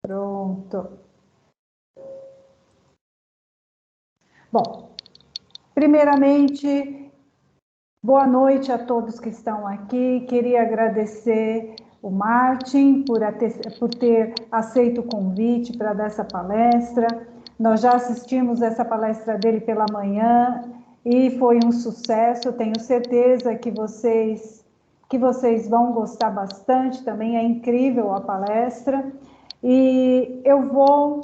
Pronto. Bom, primeiramente, boa noite a todos que estão aqui. Queria agradecer o Martin por ter aceito o convite para dar essa palestra. Nós já assistimos essa palestra dele pela manhã e foi um sucesso. Tenho certeza que vocês vão gostar bastante. Também é incrível a palestra. E eu vou,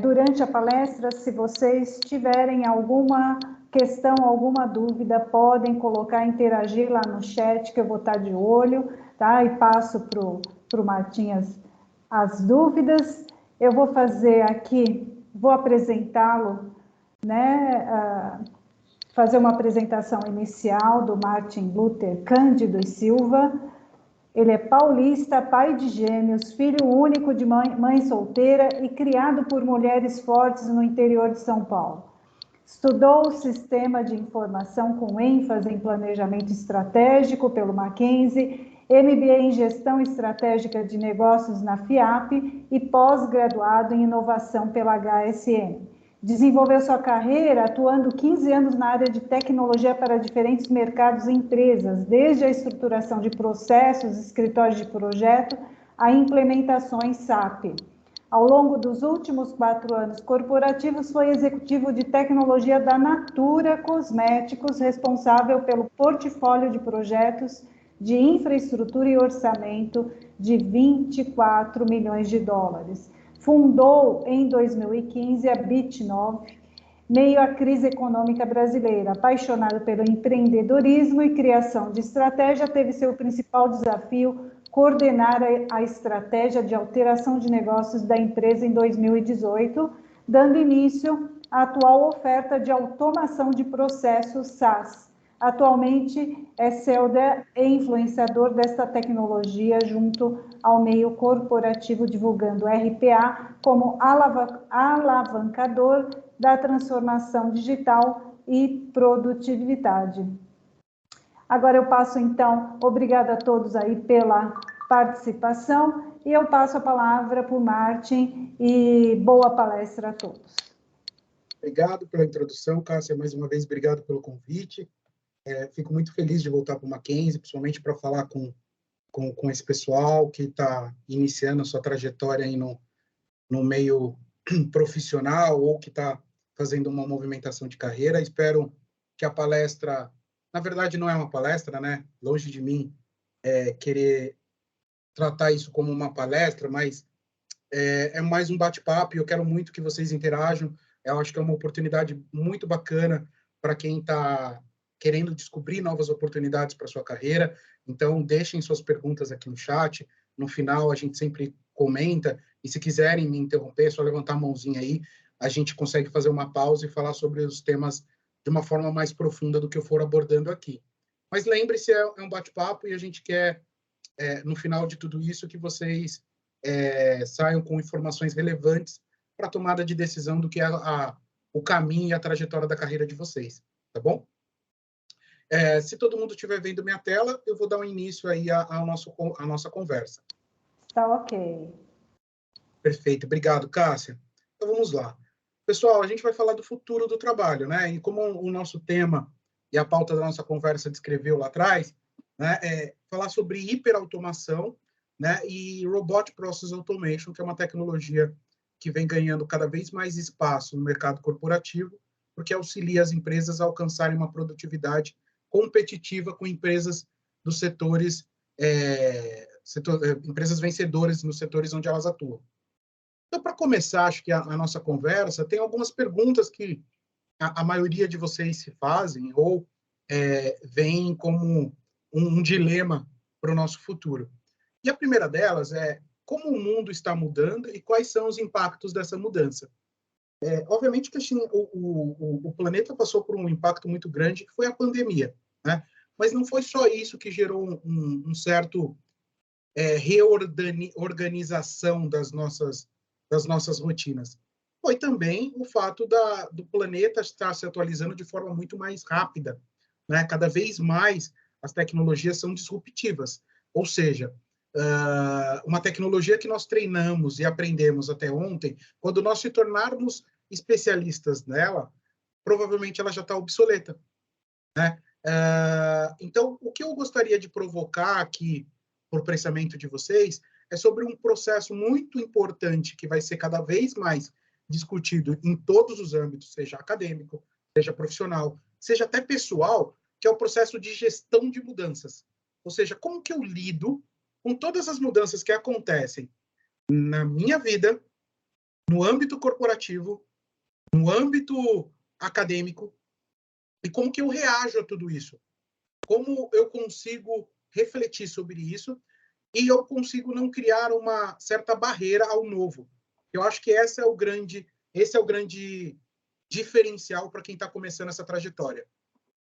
durante a palestra, se vocês tiverem alguma questão, alguma dúvida, podem colocar, interagir lá no chat, que eu vou estar de olho, tá? E passo para o Martim as dúvidas. Eu vou fazer aqui, vou apresentá-lo, né? Fazer uma apresentação inicial do Martin Luther Cândido e Silva. Ele é paulista, pai de gêmeos, filho único de mãe solteira e criado por mulheres fortes no interior de São Paulo. Estudou o sistema de informação com ênfase em planejamento estratégico pelo Mackenzie, MBA em gestão estratégica de negócios na FIAP e pós-graduado em inovação pela HSM. Desenvolveu sua carreira atuando 15 anos na área de tecnologia para diferentes mercados e empresas, desde a estruturação de processos, escritórios de projeto, a implementações SAP. Ao longo dos últimos 4 anos corporativos, foi executivo de tecnologia da Natura Cosméticos, responsável pelo portfólio de projetos de infraestrutura e orçamento de 24 milhões de dólares. Fundou em 2015 a Bit9, meio à crise econômica brasileira. Apaixonado pelo empreendedorismo e criação de estratégia, teve seu principal desafio coordenar a estratégia de alteração de negócios da empresa em 2018, dando início à atual oferta de automação de processos SaaS. Atualmente é CEODA e influenciador desta tecnologia junto ao meio corporativo, divulgando RPA como alavancador da transformação digital e produtividade. Agora eu passo, então, obrigada a todos aí pela participação, e eu passo a palavra para o Martin, e boa palestra a todos. Obrigado pela introdução, Cássia, mais uma vez, obrigado pelo convite. Fico muito feliz de voltar para o Mackenzie, principalmente para falar com esse pessoal que está iniciando a sua trajetória aí no meio profissional ou que está fazendo uma movimentação de carreira. Espero que a palestra, na verdade não é uma palestra, né? Longe de mim querer tratar isso como uma palestra, mas é mais um bate-papo e eu quero muito que vocês interajam. Eu acho que é uma oportunidade muito bacana para quem está querendo descobrir novas oportunidades para sua carreira. Então, deixem suas perguntas aqui no chat. No final, a gente sempre comenta. E se quiserem me interromper, é só levantar a mãozinha aí. A gente consegue fazer uma pausa e falar sobre os temas de uma forma mais profunda do que eu for abordando aqui. Mas lembre-se, é um bate-papo e a gente quer, no final de tudo isso, que vocês saiam com informações relevantes para a tomada de decisão do que é o caminho e a trajetória da carreira de vocês. Tá bom? Se todo mundo estiver vendo minha tela, eu vou dar um início aí à nossa conversa. Tá ok. Perfeito, obrigado, Cássia. Então vamos lá. Pessoal, a gente vai falar do futuro do trabalho, né? E como o nosso tema e a pauta da nossa conversa descreveu lá atrás, né, falar sobre hiperautomação, né, e Robot Process Automation, que é uma tecnologia que vem ganhando cada vez mais espaço no mercado corporativo, porque auxilia as empresas a alcançarem uma produtividade competitiva com empresas dos setores, empresas vencedoras nos setores onde elas atuam. Então, para começar, acho que a nossa conversa, tem algumas perguntas que a maioria de vocês se fazem ou veem como um dilema para o nosso futuro. E a primeira delas é como o mundo está mudando e quais são os impactos dessa mudança. Obviamente que assim, o planeta passou por um impacto muito grande, que foi a pandemia, né? Mas não foi só isso que gerou um certo reorganização das nossas rotinas. Foi também o fato do planeta estar se atualizando de forma muito mais rápida, né? Cada vez mais as tecnologias são disruptivas, ou seja, uma tecnologia que nós treinamos e aprendemos até ontem, quando nós se tornarmos especialistas nela, provavelmente ela já está obsoleta, né? Então, o que eu gostaria de provocar aqui, por pensamento de vocês, é sobre um processo muito importante que vai ser cada vez mais discutido em todos os âmbitos, seja acadêmico, seja profissional, seja até pessoal, que é o processo de gestão de mudanças. Ou seja, como que eu lido com todas as mudanças que acontecem na minha vida, no âmbito corporativo, no âmbito acadêmico, e como que eu reajo a tudo isso? Como eu consigo refletir sobre isso e eu consigo não criar uma certa barreira ao novo? Eu acho que esse é o grande diferencial para quem está começando essa trajetória.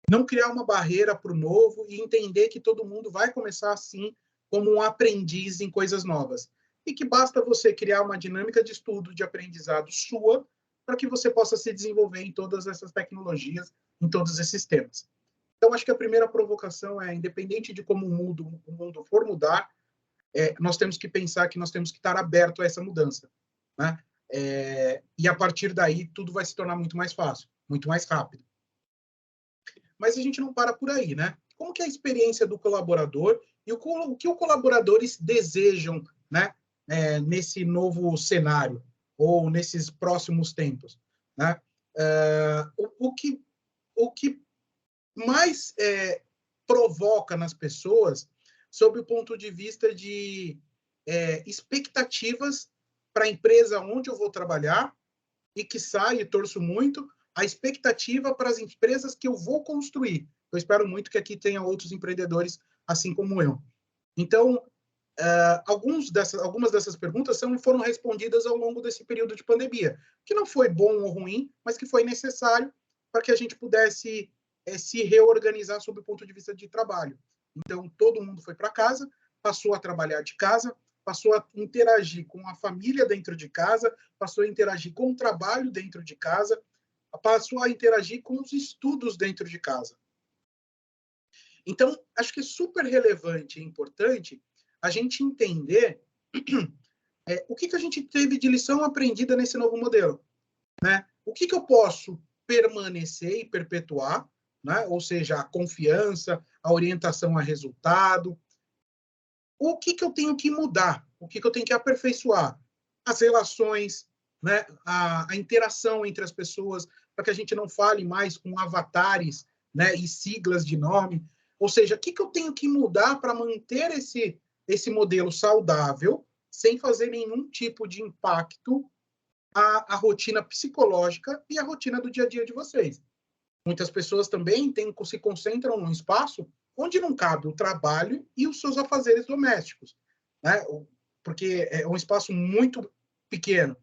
Não criar uma barreira para o novo e entender que todo mundo vai começar assim, como um aprendiz em coisas novas. E que basta você criar uma dinâmica de estudo, de aprendizado sua, para que você possa se desenvolver em todas essas tecnologias, em todos esses temas. Então, acho que a primeira provocação é, independente de como o mundo for mudar, nós temos que pensar que nós temos que estar aberto a essa mudança, né? E a partir daí, tudo vai se tornar muito mais fácil, muito mais rápido. Mas a gente não para por aí, né? Como que é a experiência do colaborador e o que os colaboradores desejam, né, nesse novo cenário ou nesses próximos tempos, né? O que mais provoca nas pessoas, sob o ponto de vista de expectativas para a empresa onde eu vou trabalhar e que sai, e torço muito, a expectativa para as empresas que eu vou construir. Eu espero muito que aqui tenha outros empreendedores assim como eu. Então, algumas dessas perguntas foram respondidas ao longo desse período de pandemia, que não foi bom ou ruim, mas que foi necessário para que a gente pudesse se reorganizar sob o ponto de vista de trabalho. Então, todo mundo foi para casa, passou a trabalhar de casa, passou a interagir com a família dentro de casa, passou a interagir com o trabalho dentro de casa, passou a interagir com os estudos dentro de casa. Então, acho que é super relevante e importante a gente entender o que a gente teve de lição aprendida nesse novo modelo, né? O que eu posso permanecer e perpetuar, né? Ou seja, a confiança, a orientação a resultado. O que eu tenho que mudar? O que eu tenho que aperfeiçoar? As relações, né? A interação entre as pessoas, para que a gente não fale mais com avatares, né? E siglas de nome. Ou seja, o que eu tenho que mudar para manter esse modelo saudável, sem fazer nenhum tipo de impacto à rotina psicológica e à rotina do dia a dia de vocês? Muitas pessoas também se concentram num espaço onde não cabe o trabalho e os seus afazeres domésticos, né? Porque é um espaço muito pequeno.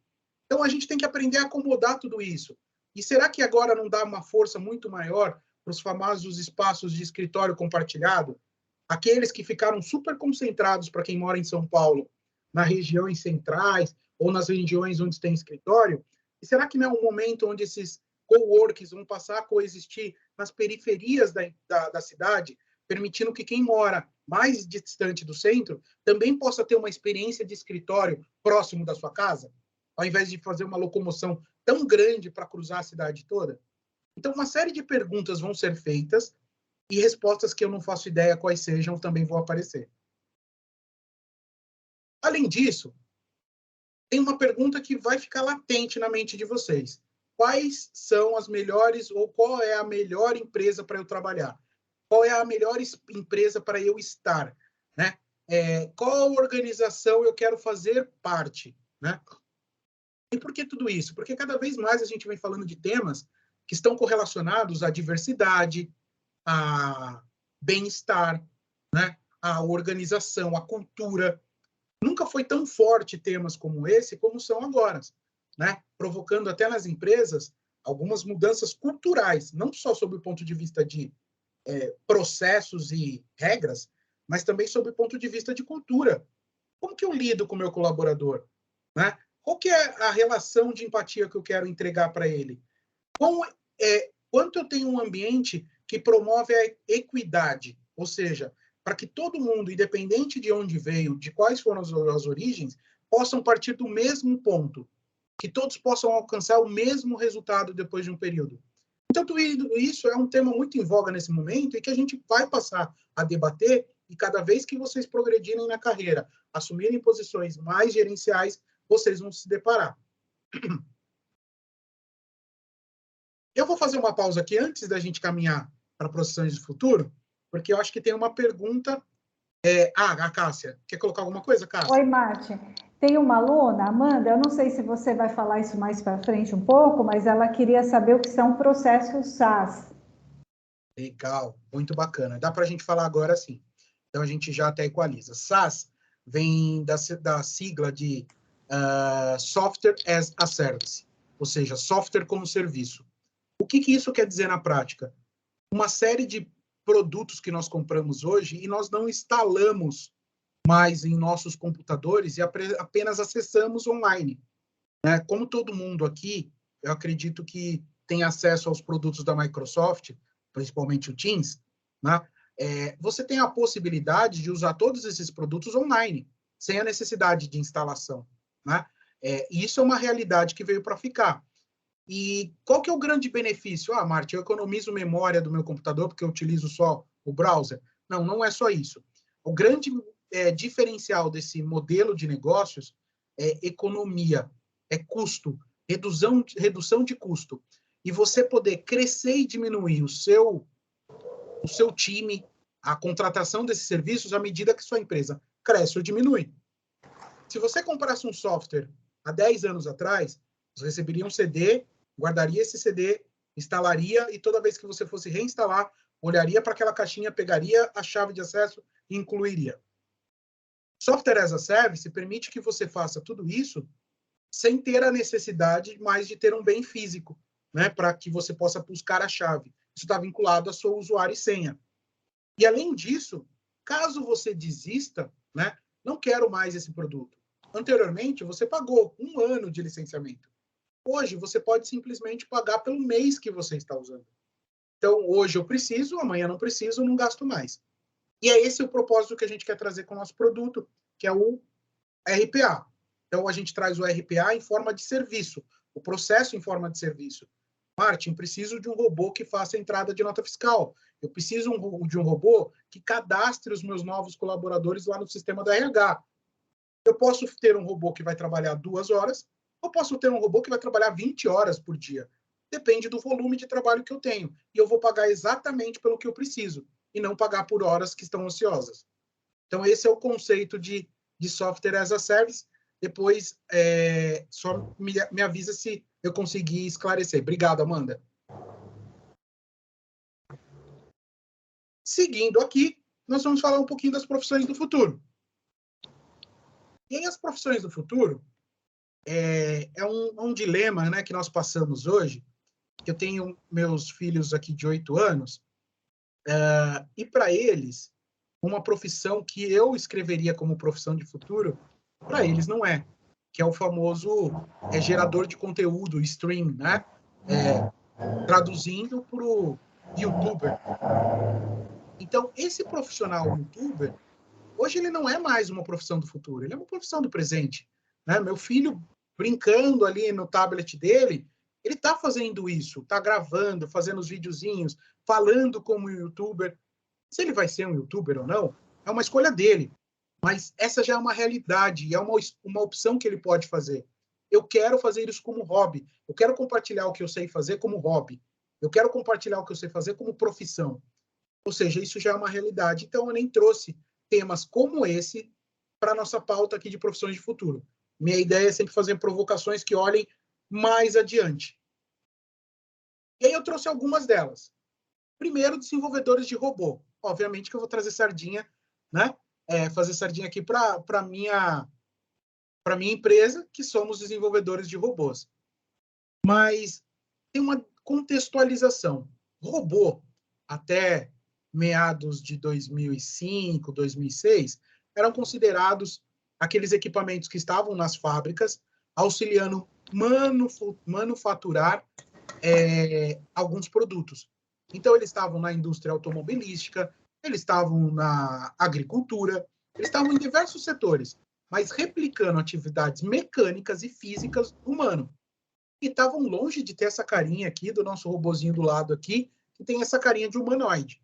Então, a gente tem que aprender a acomodar tudo isso. E será que agora não dá uma força muito maior para os famosos espaços de escritório compartilhado? Aqueles que ficaram super concentrados, para quem mora em São Paulo, nas regiões centrais ou nas regiões onde tem escritório? E será que não é um momento onde esses coworks vão passar a coexistir nas periferias da cidade, permitindo que quem mora mais distante do centro também possa ter uma experiência de escritório próximo da sua casa, ao invés de fazer uma locomoção tão grande para cruzar a cidade toda? Então, uma série de perguntas vão ser feitas e respostas que eu não faço ideia quais sejam também vão aparecer. Além disso, tem uma pergunta que vai ficar latente na mente de vocês. Quais são as melhores, ou qual é a melhor empresa para eu trabalhar? Qual é a melhor empresa para eu estar? Né? Qual organização eu quero fazer parte? Né? E por que tudo isso? Porque cada vez mais a gente vem falando de temas que estão correlacionados à diversidade, a bem-estar, né? A organização, a cultura. Nunca foi tão forte temas como esse como são agora, né? Provocando até nas empresas algumas mudanças culturais, não só sob o ponto de vista de processos e regras, mas também sob o ponto de vista de cultura. Como que eu lido com o meu colaborador? Né? Qual que é a relação de empatia que eu quero entregar para ele? Quanto eu tenho um ambiente que promove a equidade, ou seja, para que todo mundo, independente de onde veio, de quais foram as origens, possam partir do mesmo ponto, que todos possam alcançar o mesmo resultado depois de um período. Então, tudo isso é um tema muito em voga nesse momento e que a gente vai passar a debater, e cada vez que vocês progredirem na carreira, assumirem posições mais gerenciais, vocês vão se deparar. Eu vou fazer uma pausa aqui antes da gente caminhar para profissões do futuro, porque eu acho que tem uma pergunta. A Cássia. Quer colocar alguma coisa, Cássia? Oi, Martin. Tem uma aluna, Amanda, eu não sei se você vai falar isso mais para frente um pouco, mas ela queria saber o que são processos SAS. Legal, muito bacana. Dá para a gente falar agora sim. Então, a gente já até equaliza. SAS vem da sigla de Software as a Service, ou seja, software como serviço. O que isso quer dizer na prática? Uma série de produtos que nós compramos hoje e nós não instalamos mais em nossos computadores e apenas acessamos online. Né? Como todo mundo aqui, eu acredito que tem acesso aos produtos da Microsoft, principalmente o Teams, né? Você tem a possibilidade de usar todos esses produtos online, sem a necessidade de instalação. Né? E isso é uma realidade que veio para ficar. E qual que é o grande benefício? Martin, eu economizo memória do meu computador porque eu utilizo só o browser. Não, não é só isso. O grande diferencial desse modelo de negócios é economia, é custo, redução de custo. E você poder crescer e diminuir o seu time, a contratação desses serviços à medida que sua empresa cresce ou diminui. Se você comprasse um software há 10 anos atrás, você receberia um CD, guardaria esse CD, instalaria e toda vez que você fosse reinstalar, olharia para aquela caixinha, pegaria a chave de acesso e incluiria. Software as a Service permite que você faça tudo isso sem ter a necessidade mais de ter um bem físico, né, para que você possa buscar a chave. Isso está vinculado a seu usuário e senha. E, além disso, caso você desista, né, não quero mais esse produto. Anteriormente, você pagou 1 ano de licenciamento. Hoje, você pode simplesmente pagar pelo mês que você está usando. Então, hoje eu preciso, amanhã não preciso, não gasto mais. E é esse o propósito que a gente quer trazer com o nosso produto, que é o RPA. Então, a gente traz o RPA em forma de serviço, o processo em forma de serviço. Martin, preciso de um robô que faça a entrada de nota fiscal. Eu preciso de um robô que cadastre os meus novos colaboradores lá no sistema da RH. Eu posso ter um robô que vai trabalhar 2 horas, ou posso ter um robô que vai trabalhar 20 horas por dia. Depende do volume de trabalho que eu tenho. E eu vou pagar exatamente pelo que eu preciso, e não pagar por horas que estão ociosas. Então, esse é o conceito de software as a service. Depois, só me avisa se eu conseguir esclarecer. Obrigado, Amanda. Seguindo aqui, nós vamos falar um pouquinho das profissões do futuro. E aí, as profissões do futuro é um dilema, né, que nós passamos hoje. Eu tenho meus filhos aqui de 8 anos, e para eles, uma profissão que eu escreveria como profissão de futuro, para eles não é, que é o famoso gerador de conteúdo, stream, né? Traduzindo para o youtuber. Então, esse profissional youtuber, hoje ele não é mais uma profissão do futuro, ele é uma profissão do presente. Né? Meu filho, brincando ali no tablet dele, ele está fazendo isso, está gravando, fazendo os videozinhos, falando como youtuber. Se ele vai ser um youtuber ou não, é uma escolha dele. Mas essa já é uma realidade, é uma opção que ele pode fazer. Eu quero fazer isso como hobby. Eu quero compartilhar o que eu sei fazer como hobby. Eu quero compartilhar o que eu sei fazer como profissão. Ou seja, isso já é uma realidade. Então, eu nem trouxe temas como esse para a nossa pauta aqui de profissões de futuro. Minha ideia é sempre fazer provocações que olhem mais adiante. E aí eu trouxe algumas delas. Primeiro, desenvolvedores de robô. Obviamente que eu vou trazer sardinha, né? Fazer sardinha aqui para a minha empresa, que somos desenvolvedores de robôs. Mas tem uma contextualização. Robô, até meados de 2005, 2006, eram considerados aqueles equipamentos que estavam nas fábricas, auxiliando manufaturar alguns produtos. Então, eles estavam na indústria automobilística, eles estavam na agricultura, eles estavam em diversos setores, mas replicando atividades mecânicas e físicas do humano. E estavam longe de ter essa carinha aqui, do nosso robozinho do lado aqui, que tem essa carinha de humanoide.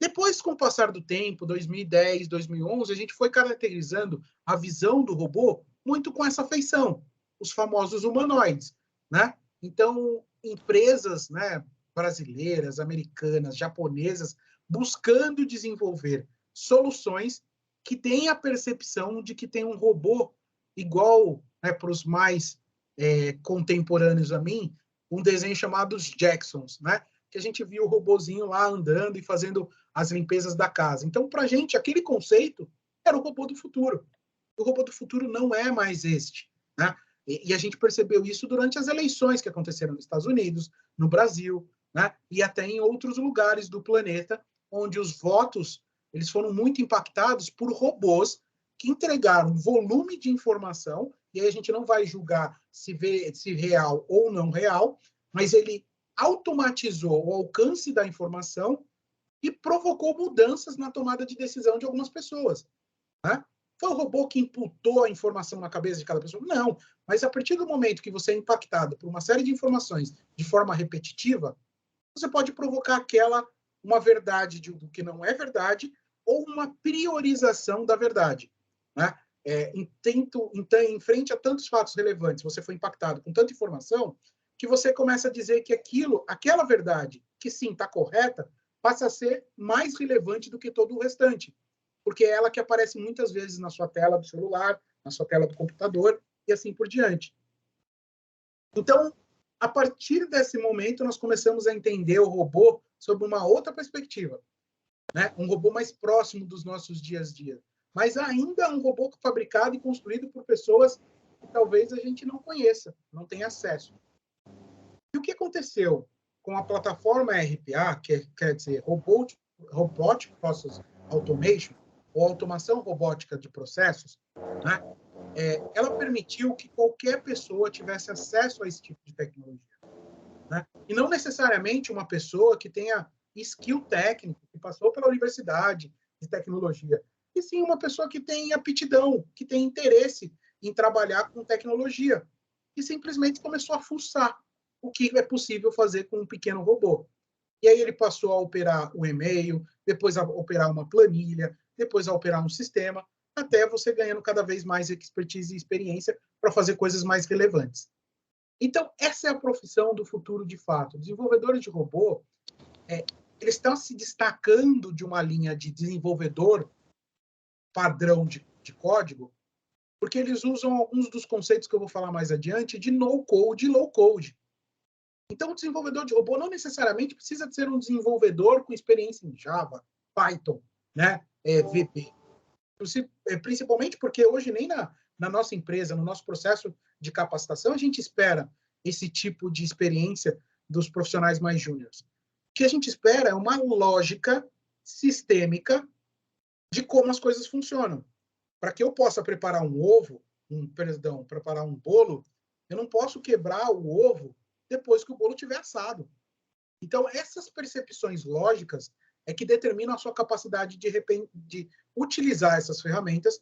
Depois, com o passar do tempo, 2010, 2011, a gente foi caracterizando a visão do robô muito com essa feição, os famosos humanoides, né? Então, empresas, né, brasileiras, americanas, japonesas, buscando desenvolver soluções que têm a percepção de que tem um robô igual, né, para os mais contemporâneos a mim, um desenho chamado Os Jacksons, né? Que a gente viu o robozinho lá andando e fazendo as limpezas da casa. Então, para a gente, aquele conceito era o robô do futuro. O robô do futuro não é mais este, né? E a gente percebeu isso durante as eleições que aconteceram nos Estados Unidos, no Brasil, né? E até em outros lugares do planeta, onde os votos eles foram muito impactados por robôs que entregaram volume de informação, e aí a gente não vai julgar se real ou não real, mas ele automatizou o alcance da informação e provocou mudanças na tomada de decisão de algumas pessoas. Né? Foi o robô que imputou a informação na cabeça de cada pessoa? Não, mas a partir do momento que você é impactado por uma série de informações de forma repetitiva, você pode provocar uma verdade do que não é verdade ou uma priorização da verdade. Né? Em frente a tantos fatos relevantes, você foi impactado com tanta informação que você começa a dizer que aquela verdade, que sim, está correta, passa a ser mais relevante do que todo o restante, porque é ela que aparece muitas vezes na sua tela do celular, na sua tela do computador, e assim por diante. Então, a partir desse momento, nós começamos a entender o robô sob uma outra perspectiva, né? Um robô mais próximo dos nossos dias a dia, mas ainda um robô fabricado e construído por pessoas que talvez a gente não conheça, não tenha acesso. E o que aconteceu com a plataforma RPA, que quer dizer Robotic Process Automation, ou automação robótica de processos, né? Ela permitiu que qualquer pessoa tivesse acesso a esse tipo de tecnologia. Né? E não necessariamente uma pessoa que tenha skill técnico, que passou pela universidade de tecnologia, e sim uma pessoa que tem aptidão, que tem interesse em trabalhar com tecnologia, e simplesmente começou a fuçar o que é possível fazer com um pequeno robô. E aí ele passou a operar o e-mail, depois a operar uma planilha, depois a operar um sistema, até você ganhando cada vez mais expertise e experiência para fazer coisas mais relevantes. Então, essa é a profissão do futuro de fato. Desenvolvedores de robô, eles estão se destacando de uma linha de desenvolvedor padrão de código, porque eles usam alguns dos conceitos que eu vou falar mais adiante de no-code e low-code. Então, o desenvolvedor de robô não necessariamente precisa ser um desenvolvedor com experiência em Java, Python, né, VB. Principalmente porque hoje nem na nossa empresa, no nosso processo de capacitação, a gente espera esse tipo de experiência dos profissionais mais júniores. O que a gente espera é uma lógica sistêmica de como as coisas funcionam. Para que eu possa preparar preparar um bolo, eu não posso quebrar o ovo depois que o bolo estiver assado. Então, essas percepções lógicas é que determinam a sua capacidade de utilizar essas ferramentas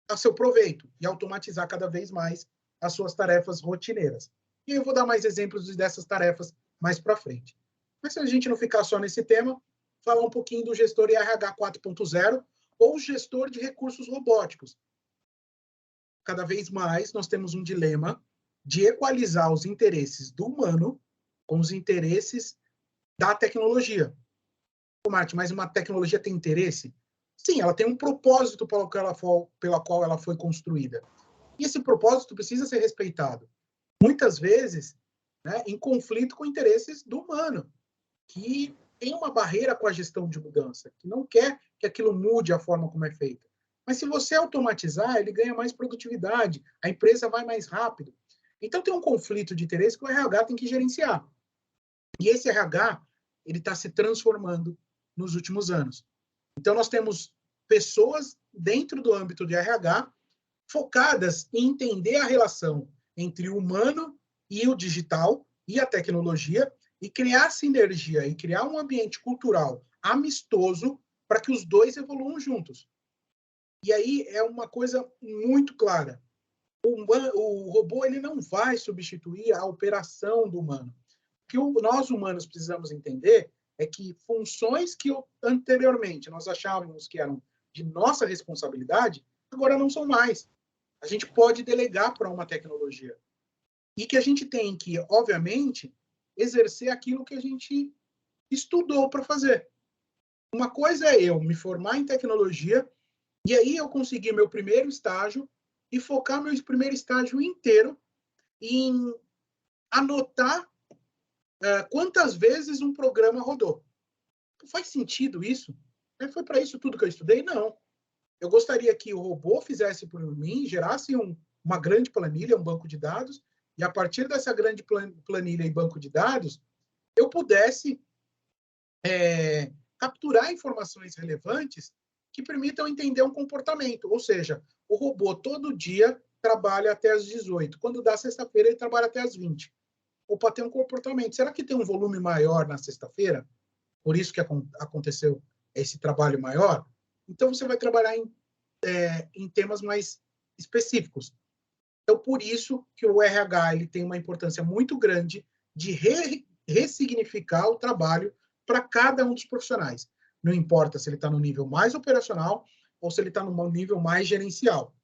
a seu proveito e automatizar cada vez mais as suas tarefas rotineiras. E eu vou dar mais exemplos dessas tarefas mais para frente. Mas se a gente não ficar só nesse tema, falar um pouquinho do gestor RH 4.0 ou gestor de recursos robóticos. Cada vez mais nós temos um dilema de equalizar os interesses do humano com os interesses da tecnologia. Martin, mas uma tecnologia tem interesse? Sim, ela tem um propósito pela qual ela foi construída. E esse propósito precisa ser respeitado. Muitas vezes, né, em conflito com interesses do humano, que tem uma barreira com a gestão de mudança, que não quer que aquilo mude a forma como é feita. Mas se você automatizar, ele ganha mais produtividade, a empresa vai mais rápido. Então tem um conflito de interesse que o RH tem que gerenciar. E esse RH, ele está se transformando nos últimos anos. Então, nós temos pessoas dentro do âmbito de RH focadas em entender a relação entre o humano e o digital e a tecnologia e criar sinergia e criar um ambiente cultural amistoso para que os dois evoluam juntos. E aí é uma coisa muito clara. O robô ele não vai substituir a operação do humano. O que nós humanos precisamos entender é que funções que anteriormente nós achávamos que eram de nossa responsabilidade, agora não são mais. A gente pode delegar para uma tecnologia. E que a gente tem que, obviamente, exercer aquilo que a gente estudou para fazer. Uma coisa é eu me formar em tecnologia e aí eu conseguir meu primeiro estágio e focar meu primeiro estágio inteiro em anotar quantas vezes um programa rodou. Faz sentido isso? Foi para isso tudo que eu estudei? Não. Eu gostaria que o robô fizesse por mim, gerasse uma grande planilha, um banco de dados, e a partir dessa grande planilha e banco de dados, eu pudesse capturar informações relevantes que permitam entender um comportamento. Ou seja, o robô todo dia trabalha até as 18. Quando dá sexta-feira, ele trabalha até as 20. Ou para ter um comportamento. Será que tem um volume maior na sexta-feira? Por isso que aconteceu esse trabalho maior? Então, você vai trabalhar em temas mais específicos. Então, por isso que o RH ele tem uma importância muito grande de ressignificar o trabalho para cada um dos profissionais. Não importa se ele está no nível mais operacional ou se ele está no nível mais gerencial.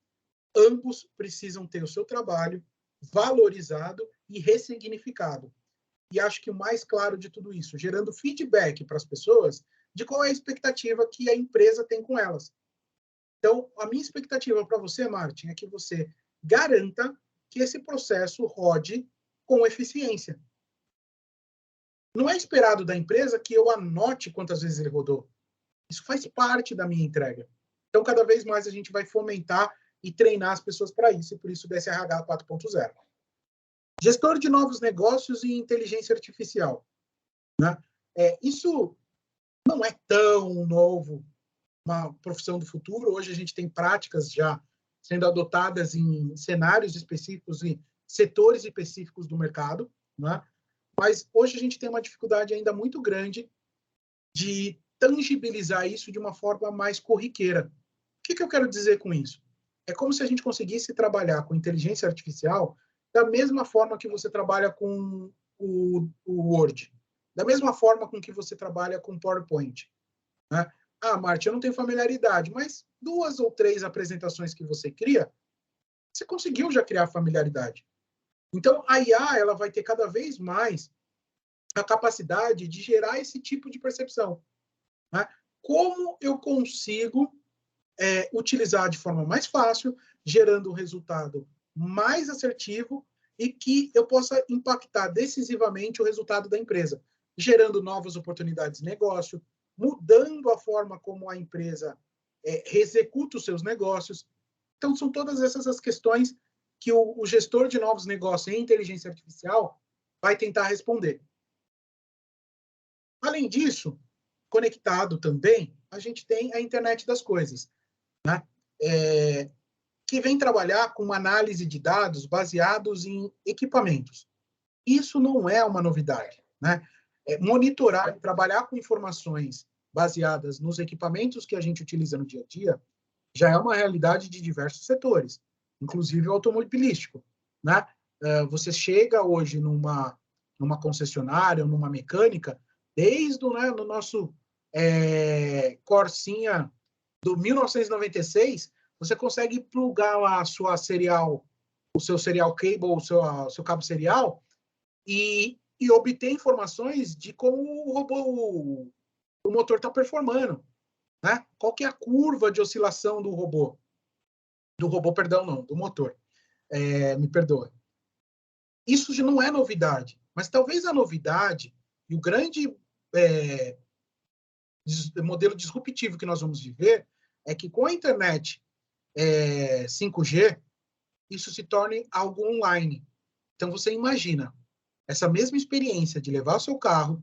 Ambos precisam ter o seu trabalho valorizado e ressignificado. E acho que o mais claro de tudo isso, gerando feedback para as pessoas de qual é a expectativa que a empresa tem com elas. Então, a minha expectativa para você, Martin, é que você garanta que esse processo rode com eficiência. Não é esperado da empresa que eu anote quantas vezes ele rodou. Isso faz parte da minha entrega. Então, cada vez mais a gente vai fomentar e treinar as pessoas para isso, e por isso o DSRH 4.0. Gestor de novos negócios e inteligência artificial. Né? Isso não é tão novo, uma profissão do futuro. Hoje a gente tem práticas já sendo adotadas em cenários específicos e setores específicos do mercado, né? Mas hoje a gente tem uma dificuldade ainda muito grande de tangibilizar isso de uma forma mais corriqueira. O que eu quero dizer com isso? É como se a gente conseguisse trabalhar com inteligência artificial da mesma forma que você trabalha com o Word, da mesma forma com que você trabalha com PowerPoint. Né? Ah, Martin, eu não tenho familiaridade, mas 2 ou 3 apresentações que você cria, você conseguiu já criar familiaridade. Então, a IA ela vai ter cada vez mais a capacidade de gerar esse tipo de percepção. Né? Como eu consigo utilizar de forma mais fácil, gerando um resultado mais assertivo e que eu possa impactar decisivamente o resultado da empresa, gerando novas oportunidades de negócio, mudando a forma como a empresa executa os seus negócios. Então, são todas essas as questões que o gestor de novos negócios em inteligência artificial vai tentar responder. Além disso, conectado também, a gente tem a internet das coisas, né? Que vem trabalhar com uma análise de dados baseados em equipamentos. Isso não é uma novidade, né? Monitorar, trabalhar com informações baseadas nos equipamentos que a gente utiliza no dia a dia já é uma realidade de diversos setores, inclusive o automobilístico, né? Você chega hoje numa concessionária ou numa mecânica, desde no nosso Corsinha do 1996, você consegue plugar a sua serial, o seu serial cable, o seu cabo serial e obter informações de como o motor está performando, né? Qual que é a curva de oscilação do robô? Do motor. Me perdoa. Isso já não é novidade, mas talvez a novidade e o grande modelo disruptivo que nós vamos viver é que com a internet 5G, isso se torne algo online. Então, você imagina essa mesma experiência de levar o seu carro,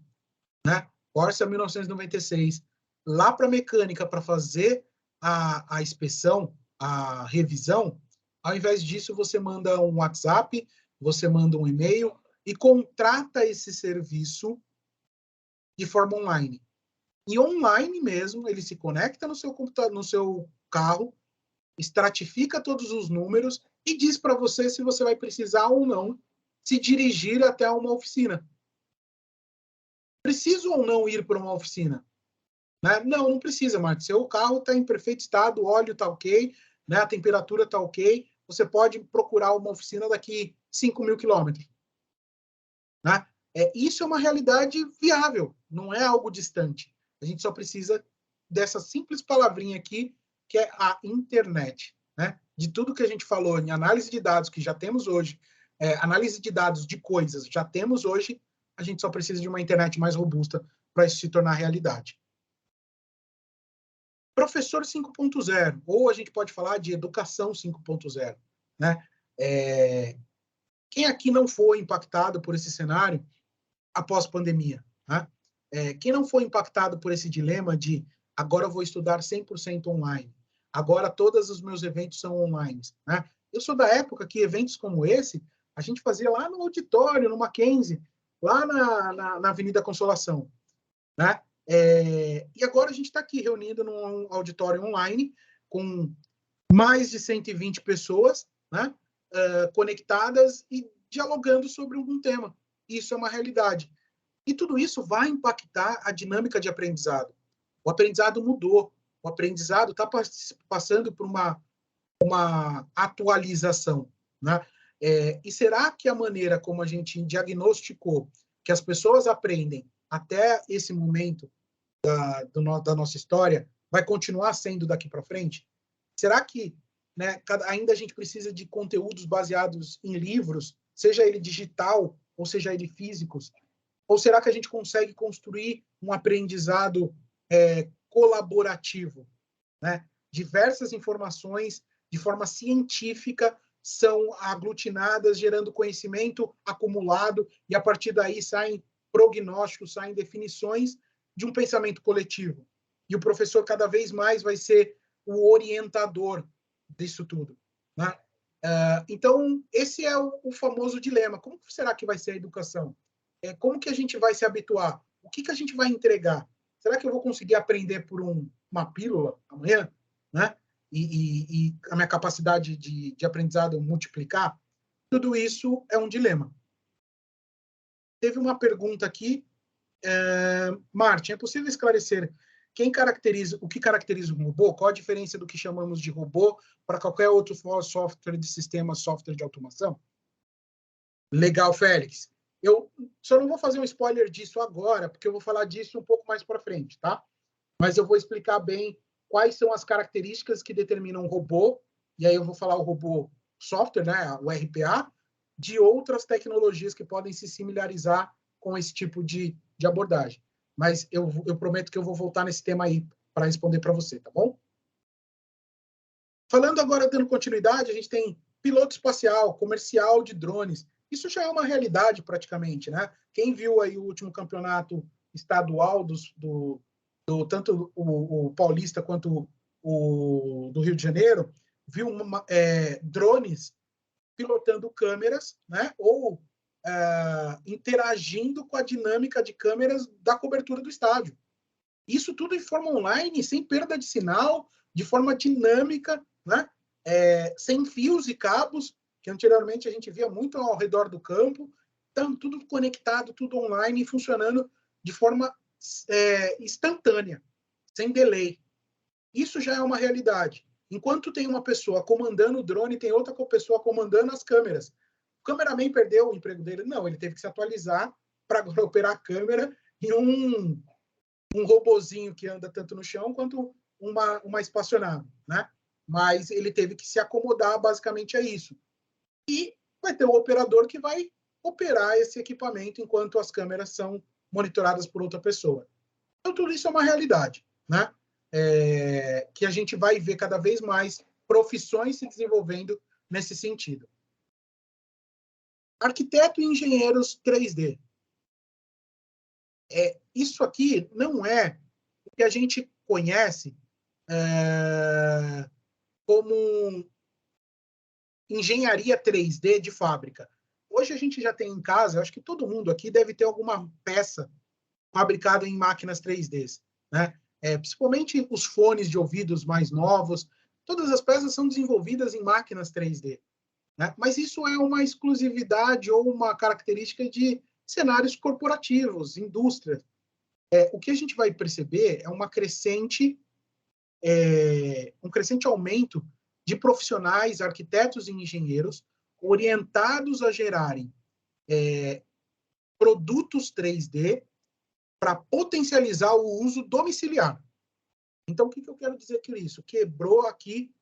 né, Corsa 1996, lá para a mecânica para fazer a inspeção, a revisão. Ao invés disso, você manda um WhatsApp, você manda um e-mail e contrata esse serviço de forma online. E online mesmo, ele se conecta no seu computador, no seu carro, estratifica todos os números e diz para você se você vai precisar ou não se dirigir até uma oficina. Preciso ou não ir para uma oficina? Né? Não, não precisa, Marcos. Seu carro está em perfeito estado, o óleo está ok, né? A temperatura está ok. Você pode procurar uma oficina daqui 5.000 quilômetros. Né? Isso é uma realidade viável, não é algo distante. A gente só precisa dessa simples palavrinha aqui, que é a internet. Né? De tudo que a gente falou em análise de dados que já temos hoje, análise de dados de coisas já temos hoje, a gente só precisa de uma internet mais robusta para isso se tornar realidade. Professor 5.0, ou a gente pode falar de educação 5.0. Né? Quem aqui não foi impactado por esse cenário após pandemia? Né? Quem não foi impactado por esse dilema de agora eu vou estudar 100% online, agora todos os meus eventos são online? Né? Eu sou da época que eventos como esse a gente fazia lá no auditório, no Mackenzie, lá na Avenida Consolação. Né? E agora a gente está aqui reunido num auditório online com mais de 120 pessoas, né? Conectadas e dialogando sobre algum tema. Isso é uma realidade. E tudo isso vai impactar a dinâmica de aprendizado. O aprendizado mudou. O aprendizado está passando por uma atualização. Né? E será que a maneira como a gente diagnosticou que as pessoas aprendem até esse momento da nossa história vai continuar sendo daqui para frente? Será que, né, ainda a gente precisa de conteúdos baseados em livros, seja ele digital ou seja ele físicos? Ou será que a gente consegue construir um aprendizado colaborativo? Né? Diversas informações de forma científica são aglutinadas, gerando conhecimento acumulado, e a partir daí saem prognósticos, saem definições de um pensamento coletivo. E o professor cada vez mais vai ser o orientador disso tudo. Né? Então, esse é o famoso dilema. Como será que vai ser a educação? Como que a gente vai se habituar? O que a gente vai entregar? Será que eu vou conseguir aprender por uma pílula amanhã? Né? E a minha capacidade de aprendizado multiplicar? Tudo isso é um dilema. Teve uma pergunta aqui. Martin, é possível esclarecer o que caracteriza um robô? Qual a diferença do que chamamos de robô para qualquer outro software de sistema, software de automação? Legal, Félix. Eu só não vou fazer um spoiler disso agora, porque eu vou falar disso um pouco mais para frente, tá? Mas eu vou explicar bem quais são as características que determinam um robô, e aí eu vou falar o robô software, né, o RPA, de outras tecnologias que podem se similarizar com esse tipo de abordagem. Mas eu prometo que eu vou voltar nesse tema aí para responder para você, tá bom? Falando agora, dando continuidade, a gente tem piloto espacial, comercial de drones. Isso já é uma realidade praticamente, né? Quem viu aí o último campeonato estadual tanto o paulista quanto o do Rio de Janeiro, viu drones pilotando câmeras, né? Ou interagindo com a dinâmica de câmeras da cobertura do estádio. Isso tudo em forma online, sem perda de sinal, de forma dinâmica, né? Sem fios e cabos, que anteriormente a gente via muito ao redor do campo. Então, tudo conectado, tudo online e funcionando de forma instantânea, sem delay. Isso já é uma realidade. Enquanto tem uma pessoa comandando o drone, tem outra pessoa comandando as câmeras. O cameraman perdeu o emprego dele? Não, ele teve que se atualizar para operar a câmera em um robozinho que anda tanto no chão quanto uma espaçonave, né? Mas ele teve que se acomodar basicamente a isso. E vai ter um operador que vai operar esse equipamento enquanto as câmeras são monitoradas por outra pessoa. Então, tudo isso é uma realidade, né? Que a gente vai ver cada vez mais profissões se desenvolvendo nesse sentido. Arquiteto e engenheiros 3D. Isso aqui não é o que a gente conhece como engenharia 3D de fábrica. Hoje a gente já tem em casa, acho que todo mundo aqui deve ter alguma peça fabricada em máquinas 3D. né? Principalmente os fones de ouvidos mais novos, todas as peças são desenvolvidas em máquinas 3D, né? Mas isso é uma exclusividade ou uma característica de cenários corporativos, indústrias. O que a gente vai perceber é um crescente aumento de profissionais, arquitetos e engenheiros orientados a gerarem produtos 3D para potencializar o uso domiciliar. Então, o que eu quero dizer com isso? Quebrou aqui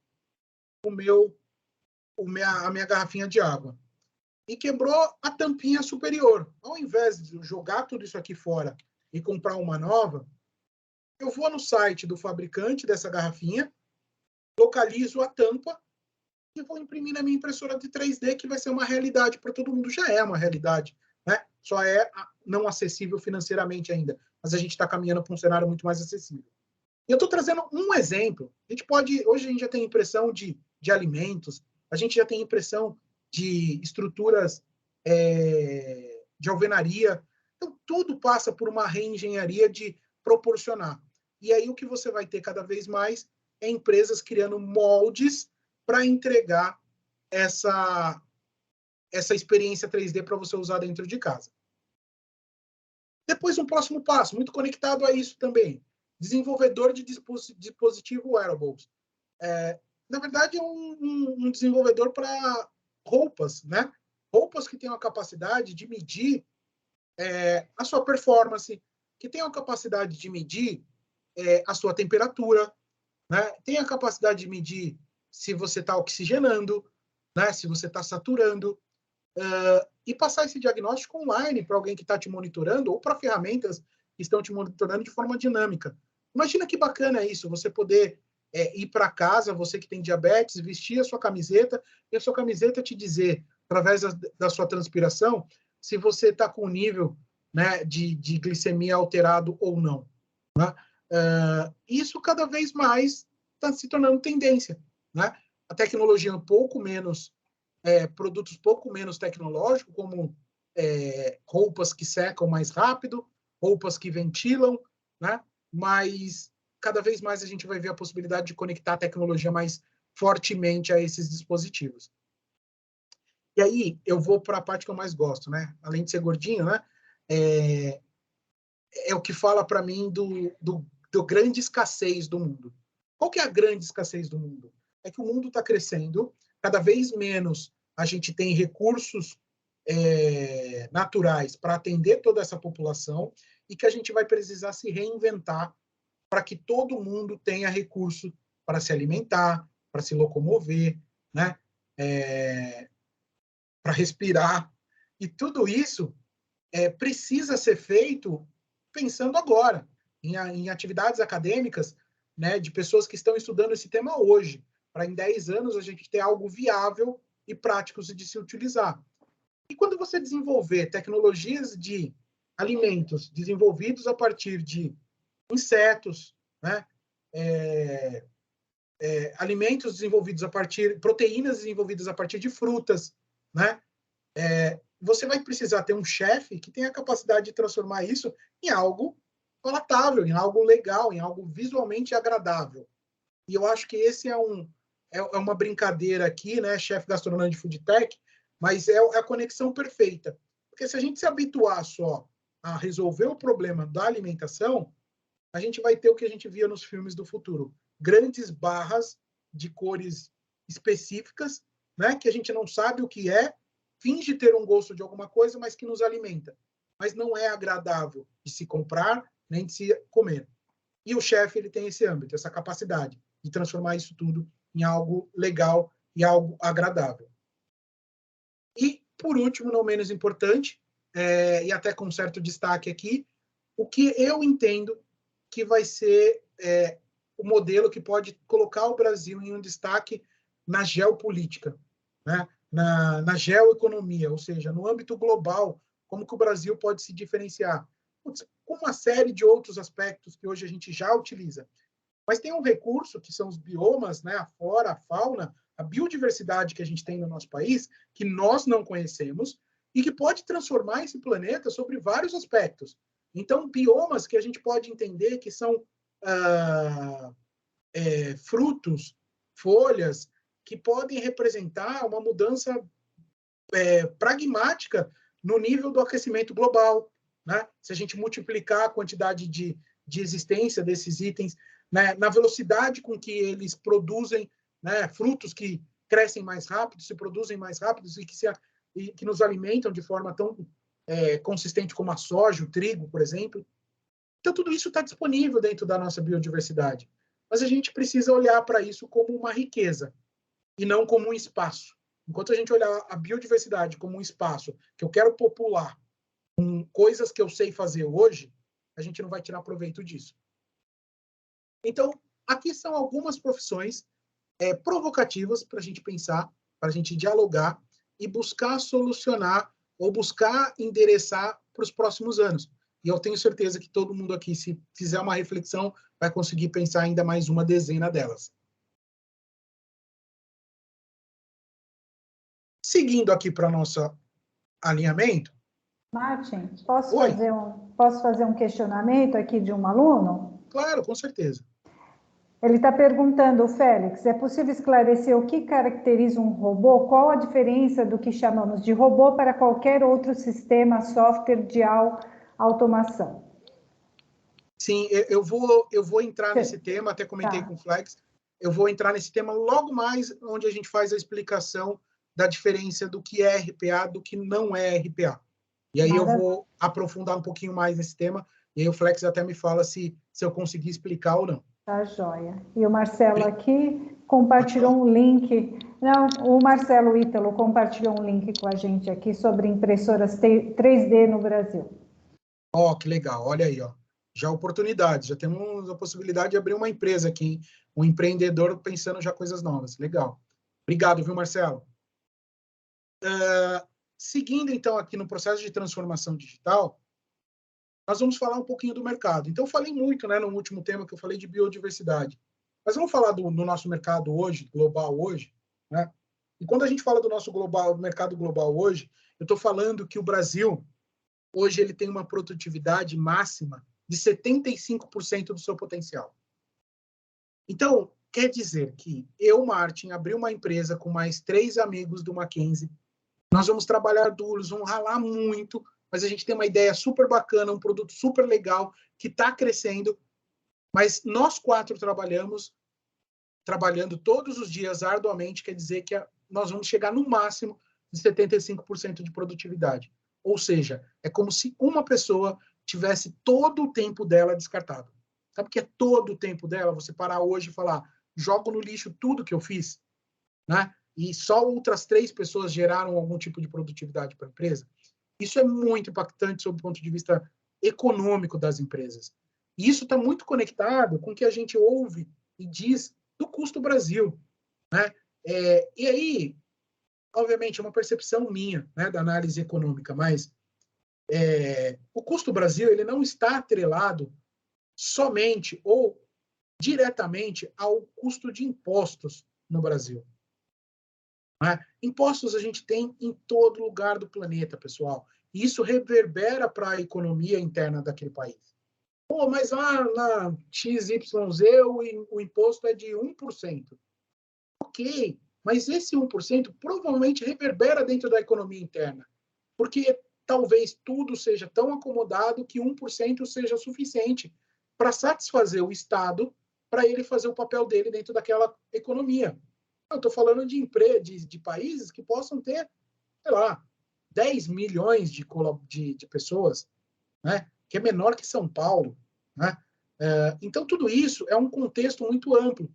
a minha garrafinha de água. E quebrou a tampinha superior. Ao invés de jogar tudo isso aqui fora e comprar uma nova, eu vou no site do fabricante dessa garrafinha, localizo a tampa e vou imprimir na minha impressora de 3D, que vai ser uma realidade para todo mundo. Já é uma realidade, né? Só é não acessível financeiramente ainda, mas a gente está caminhando para um cenário muito mais acessível. E eu estou trazendo um exemplo. Hoje a gente já tem impressão de alimentos, a gente já tem impressão de estruturas de alvenaria. Então, tudo passa por uma reengenharia de proporcionar. E aí o que você vai ter cada vez mais é empresas criando moldes para entregar essa experiência 3D para você usar dentro de casa. Depois, um próximo passo, muito conectado a isso também, desenvolvedor de dispositivo wearables. Na verdade, é um desenvolvedor para roupas, né? Roupas que tenham a capacidade de medir a sua performance, que tenham a capacidade de medir a sua temperatura, né? Tem a capacidade de medir se você está oxigenando, né? Se você está saturando, e passar esse diagnóstico online para alguém que está te monitorando ou para ferramentas que estão te monitorando de forma dinâmica. Imagina que bacana isso, você poder ir para casa, você que tem diabetes, vestir a sua camiseta e a sua camiseta te dizer, através da sua transpiração, se você está com o nível, né, de glicemia alterado ou não. Né? Isso cada vez mais está se tornando tendência. Né? A tecnologia um pouco menos, produtos pouco menos tecnológicos, como roupas que secam mais rápido, roupas que ventilam, né? Mas cada vez mais a gente vai ver a possibilidade de conectar a tecnologia mais fortemente a esses dispositivos. E aí eu vou para a parte que eu mais gosto, né? Além de ser gordinho, né? É o que fala para mim do grande escassez do mundo. Qual que é a grande escassez do mundo? É que o mundo está crescendo, cada vez menos a gente tem recursos naturais para atender toda essa população e que a gente vai precisar se reinventar para que todo mundo tenha recurso para se alimentar, para se locomover, né? Para respirar. E tudo isso precisa ser feito pensando agora, em atividades acadêmicas, né, de pessoas que estão estudando esse tema hoje, para em 10 anos a gente ter algo viável e prático de se utilizar. E quando você desenvolver tecnologias de alimentos desenvolvidos a partir de insetos, né, alimentos desenvolvidos a partir, proteínas desenvolvidas a partir de frutas, né, você vai precisar ter um chefe que tenha a capacidade de transformar isso em algo palatável, em algo legal, em algo visualmente agradável. E eu acho que esse é uma brincadeira aqui, né, chefe gastronômico de food tech, mas é a conexão perfeita. Porque se a gente se habituar só a resolver o problema da alimentação, a gente vai ter o que a gente via nos filmes do futuro. Grandes barras de cores específicas, né, que a gente não sabe o que é, finge ter um gosto de alguma coisa, mas que nos alimenta. Mas não é agradável de se comprar, nem de se comer. E o chefe ele tem esse âmbito, essa capacidade de transformar isso tudo em algo legal e algo agradável. E, por último, não menos importante, e até com certo destaque aqui, o que eu entendo que vai ser o modelo que pode colocar o Brasil em um destaque na geopolítica, né? na geoeconomia, ou seja, no âmbito global, como que o Brasil pode se diferenciar. Com uma série de outros aspectos que hoje a gente já utiliza. Mas tem um recurso, que são os biomas, né? A flora, a fauna, a biodiversidade que a gente tem no nosso país, que nós não conhecemos, e que pode transformar esse planeta sobre vários aspectos. Então, biomas que a gente pode entender que são frutos, folhas, que podem representar uma mudança pragmática no nível do aquecimento global, né? Se a gente multiplicar a quantidade de existência desses itens, né, na velocidade com que eles produzem, né, frutos que crescem mais rápido, se produzem mais rápido e que nos alimentam de forma tão consistente como a soja, o trigo, por exemplo. Então, tudo isso está disponível dentro da nossa biodiversidade. Mas a gente precisa olhar para isso como uma riqueza e não como um espaço. Enquanto a gente olhar a biodiversidade como um espaço que eu quero popular com coisas que eu sei fazer hoje, a gente não vai tirar proveito disso. Então, aqui são algumas profissões provocativas para a gente pensar, para a gente dialogar e buscar solucionar ou buscar endereçar para os próximos anos. E eu tenho certeza que todo mundo aqui, se fizer uma reflexão, vai conseguir pensar ainda mais uma dezena delas. Seguindo aqui para o nosso alinhamento. Martin, posso fazer um questionamento aqui de um aluno? Claro, com certeza. Ele está perguntando, Félix, é possível esclarecer o que caracteriza um robô? Qual a diferença do que chamamos de robô para qualquer outro sistema, software de automação? Sim, eu vou entrar nesse tema, até comentei com o Flex, eu vou entrar nesse tema logo mais onde a gente faz a explicação da diferença do que é RPA do que não é RPA. E aí eu vou aprofundar um pouquinho mais nesse tema, e aí o Flex até me fala se eu conseguir explicar ou não. Tá joia. E o Marcelo aqui compartilhou um link. Não, o Marcelo Ítalo compartilhou um link com a gente aqui sobre impressoras 3D no Brasil. Ó, que legal, olha aí, ó. Já oportunidades, já temos a possibilidade de abrir uma empresa aqui, hein? Um empreendedor pensando já coisas novas. Legal. Obrigado, viu, Marcelo? Seguindo, então, aqui no processo de transformação digital, nós vamos falar um pouquinho do mercado. Então, eu falei muito, né, no último tema que eu falei de biodiversidade. Mas vamos falar do nosso mercado hoje, global hoje, né? E quando a gente fala do nosso mercado global hoje, eu estou falando que o Brasil, hoje, ele tem uma produtividade máxima de 75% do seu potencial. Então, quer dizer que eu, Martin, abri uma empresa com mais 3 amigos do Mackenzie. Nós vamos trabalhar duros, vamos ralar muito, mas a gente tem uma ideia super bacana, um produto super legal, que está crescendo, mas nós 4 trabalhando todos os dias arduamente, quer dizer que nós vamos chegar no máximo de 75% de produtividade. Ou seja, é como se uma pessoa tivesse todo o tempo dela descartado. Sabe o que é todo o tempo dela? Você parar hoje e falar, jogo no lixo tudo que eu fiz, né? E só outras 3 pessoas geraram algum tipo de produtividade para a empresa. Isso é muito impactante sob o ponto de vista econômico das empresas. E isso está muito conectado com o que a gente ouve e diz do custo Brasil, né? E aí, obviamente, é uma percepção minha, né, da análise econômica, mas o custo Brasil ele não está atrelado somente ou diretamente ao custo de impostos no Brasil. Né? Impostos a gente tem em todo lugar do planeta, pessoal. E isso reverbera para a economia interna daquele país. Pô, mas lá na XYZ o imposto é de 1%. Ok, mas esse 1% provavelmente reverbera dentro da economia interna. Porque talvez tudo seja tão acomodado que 1% seja suficiente para satisfazer o Estado para ele fazer o papel dele dentro daquela economia. Eu estou falando de países que possam ter, sei lá, 10 milhões de pessoas, né? Que é menor que São Paulo. Né? Então, tudo isso é um contexto muito amplo.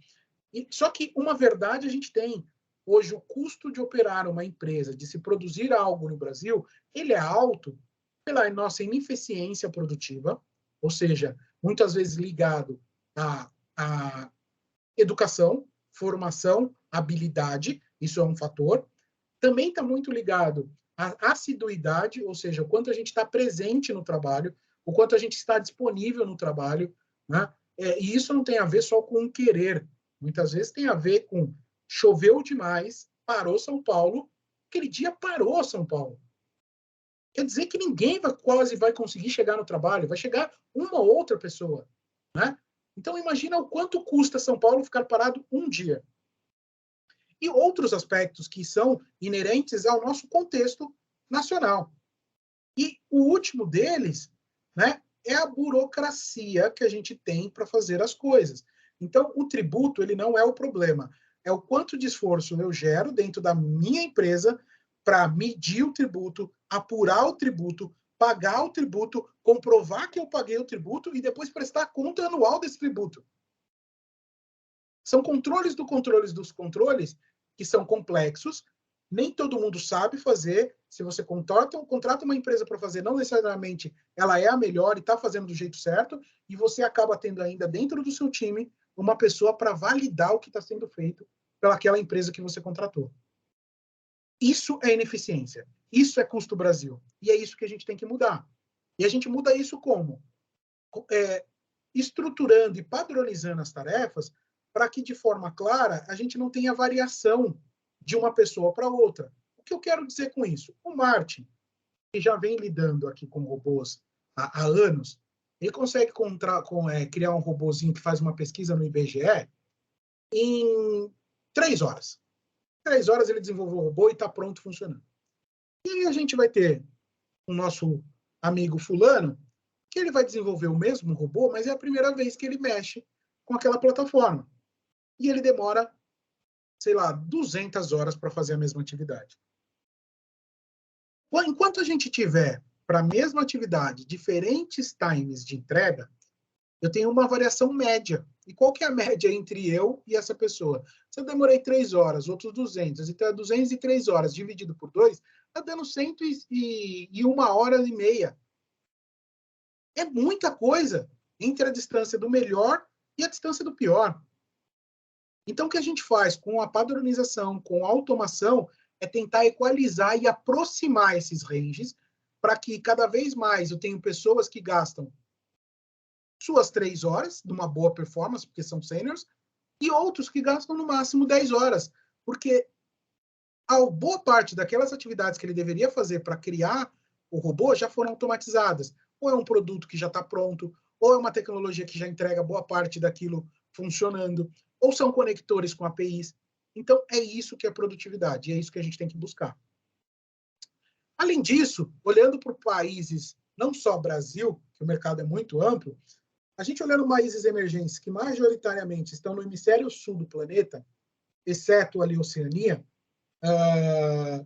Só que uma verdade a gente tem. Hoje, o custo de operar uma empresa, de se produzir algo no Brasil, ele é alto pela nossa ineficiência produtiva, ou seja, muitas vezes ligado à educação, formação, habilidade, isso é um fator. Também está muito ligado à assiduidade, ou seja, o quanto a gente está presente no trabalho, o quanto a gente está disponível no trabalho, né? E isso não tem a ver só com um querer, muitas vezes tem a ver com choveu demais, parou São Paulo, aquele dia parou São Paulo. Quer dizer que ninguém quase vai conseguir chegar no trabalho, vai chegar uma ou outra pessoa, né? Então, imagina o quanto custa São Paulo ficar parado um dia. E outros aspectos que são inerentes ao nosso contexto nacional. E o último deles, né, é a burocracia que a gente tem para fazer as coisas. Então, o tributo ele não é o problema, é o quanto de esforço eu gero dentro da minha empresa para medir o tributo, apurar o tributo, pagar o tributo, comprovar que eu paguei o tributo e depois prestar conta anual desse tributo. São controles dos controles que são complexos, nem todo mundo sabe fazer. Se você contrata uma empresa para fazer, não necessariamente ela é a melhor e está fazendo do jeito certo, e você acaba tendo ainda dentro do seu time uma pessoa para validar o que está sendo feito pelaquela empresa que você contratou. Isso é ineficiência. Isso é custo Brasil. E é isso que a gente tem que mudar. E a gente muda isso como? Estruturando e padronizando as tarefas para que, de forma clara, a gente não tenha variação de uma pessoa para outra. O que eu quero dizer com isso? O Martin, que já vem lidando aqui com robôs há anos, ele consegue criar um robôzinho que faz uma pesquisa no IBGE em 3 horas. 3 horas ele desenvolveu o robô e está pronto, funcionando. E aí a gente vai ter o nosso amigo fulano, que ele vai desenvolver o mesmo robô, mas é a primeira vez que ele mexe com aquela plataforma. E ele demora, sei lá, 200 horas para fazer a mesma atividade. Enquanto a gente tiver para a mesma atividade diferentes times de entrega, eu tenho uma variação média. E qual que é a média entre eu e essa pessoa? Se eu demorei 3 horas, outros 200, então 203 horas dividido por 2, está dando 101 horas e meia. É muita coisa entre a distância do melhor e a distância do pior. Então, o que a gente faz com a padronização, com a automação, é tentar equalizar e aproximar esses ranges para que cada vez mais eu tenha pessoas que gastam suas 3 horas, de uma boa performance, porque são seniors, e outros que gastam no máximo 10 horas, porque a boa parte daquelas atividades que ele deveria fazer para criar o robô já foram automatizadas. Ou é um produto que já está pronto, ou é uma tecnologia que já entrega boa parte daquilo funcionando, ou são conectores com APIs. Então, é isso que é produtividade, e é isso que a gente tem que buscar. Além disso, olhando para países, não só Brasil, que o mercado é muito amplo, a gente olhando países emergentes que majoritariamente estão no hemisfério sul do planeta, exceto ali a Oceania, a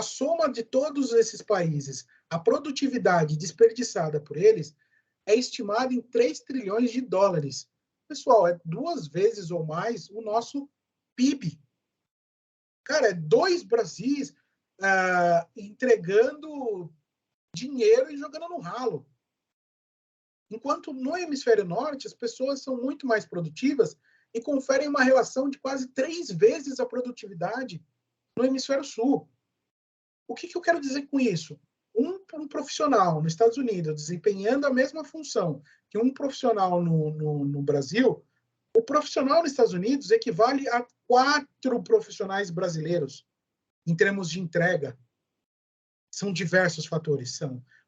soma de todos esses países, a produtividade desperdiçada por eles é estimada em 3 trilhões de dólares. Pessoal, é 2 vezes ou mais o nosso PIB. Cara, é 2 Brasis entregando dinheiro e jogando no ralo. Enquanto no hemisfério norte, as pessoas são muito mais produtivas e conferem uma relação de quase 3 vezes a produtividade no hemisfério sul. O que eu quero dizer com isso? Um profissional nos Estados Unidos desempenhando a mesma função que um profissional no Brasil, o profissional nos Estados Unidos equivale a 4 profissionais brasileiros em termos de entrega. São diversos fatores,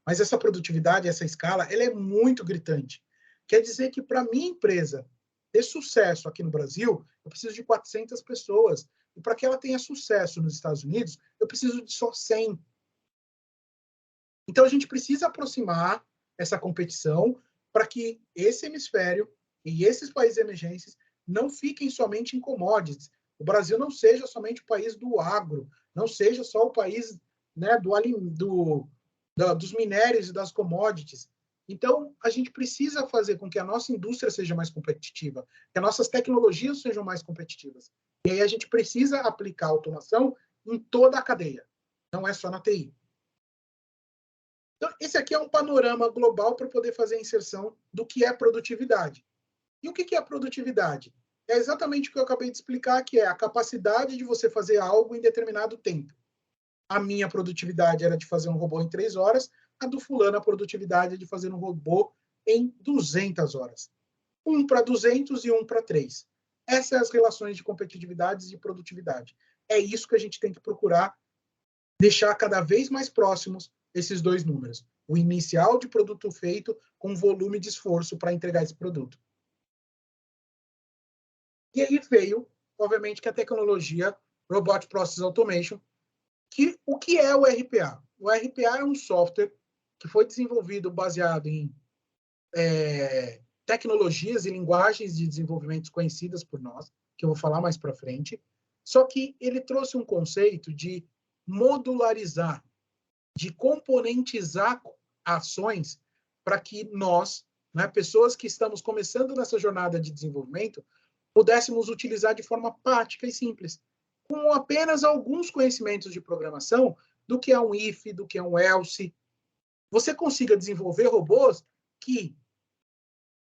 mas essa produtividade, essa escala, ela é muito gritante. Quer dizer que para minha empresa ter sucesso aqui no Brasil, eu preciso de 400 pessoas. E para que ela tenha sucesso nos Estados Unidos, eu preciso de só 100. Então, a gente precisa aproximar essa competição para que esse hemisfério e esses países emergentes não fiquem somente em commodities. O Brasil não seja somente o país do agro, não seja só o país, né, dos minérios e das commodities. Então, a gente precisa fazer com que a nossa indústria seja mais competitiva, que as nossas tecnologias sejam mais competitivas. E aí a gente precisa aplicar automação em toda a cadeia, não é só na TI. Então, esse aqui é um panorama global para poder fazer a inserção do que é produtividade. E o que é produtividade? É exatamente o que eu acabei de explicar, que é a capacidade de você fazer algo em determinado tempo. A minha produtividade era de fazer um robô em 3 horas, a do fulano a produtividade é de fazer um robô em 200 horas. 1 para 200 e 1 para 3. Essas são as relações de competitividade e produtividade. É isso que a gente tem que procurar deixar cada vez mais próximos esses 2 números. o inicial de produto feito com volume de esforço para entregar esse produto. E aí veio, obviamente, que a tecnologia Robotic Process Automation, que o que é o RPA? O RPA é um software que foi desenvolvido baseado em tecnologias e linguagens de desenvolvimento conhecidas por nós, que eu vou falar mais para frente, só que ele trouxe um conceito de modularizar, de componentizar ações para que nós, né, pessoas que estamos começando nessa jornada de desenvolvimento, pudéssemos utilizar de forma prática e simples, com apenas alguns conhecimentos de programação do que é um if, do que é um else. Você consiga desenvolver robôs que,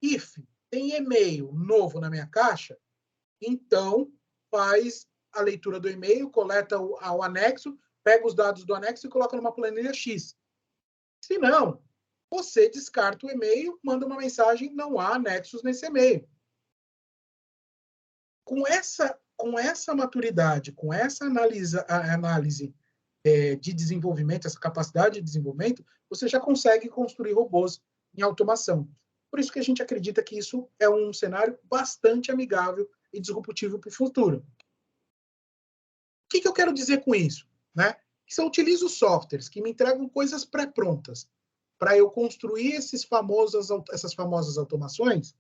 if tem e-mail novo na minha caixa, então faz a leitura do e-mail, coleta o anexo, pega os dados do anexo e coloca numa planilha X. Se não, você descarta o e-mail, manda uma mensagem, não há anexos nesse e-mail. Com essa maturidade, com essa análise de desenvolvimento, essa capacidade de desenvolvimento, você já consegue construir robôs em automação. Por isso que a gente acredita que isso é um cenário bastante amigável e disruptivo para o futuro. O que eu quero dizer com isso? Né? Que se eu utilizo softwares que me entregam coisas pré-prontas para eu construir essas famosas automações,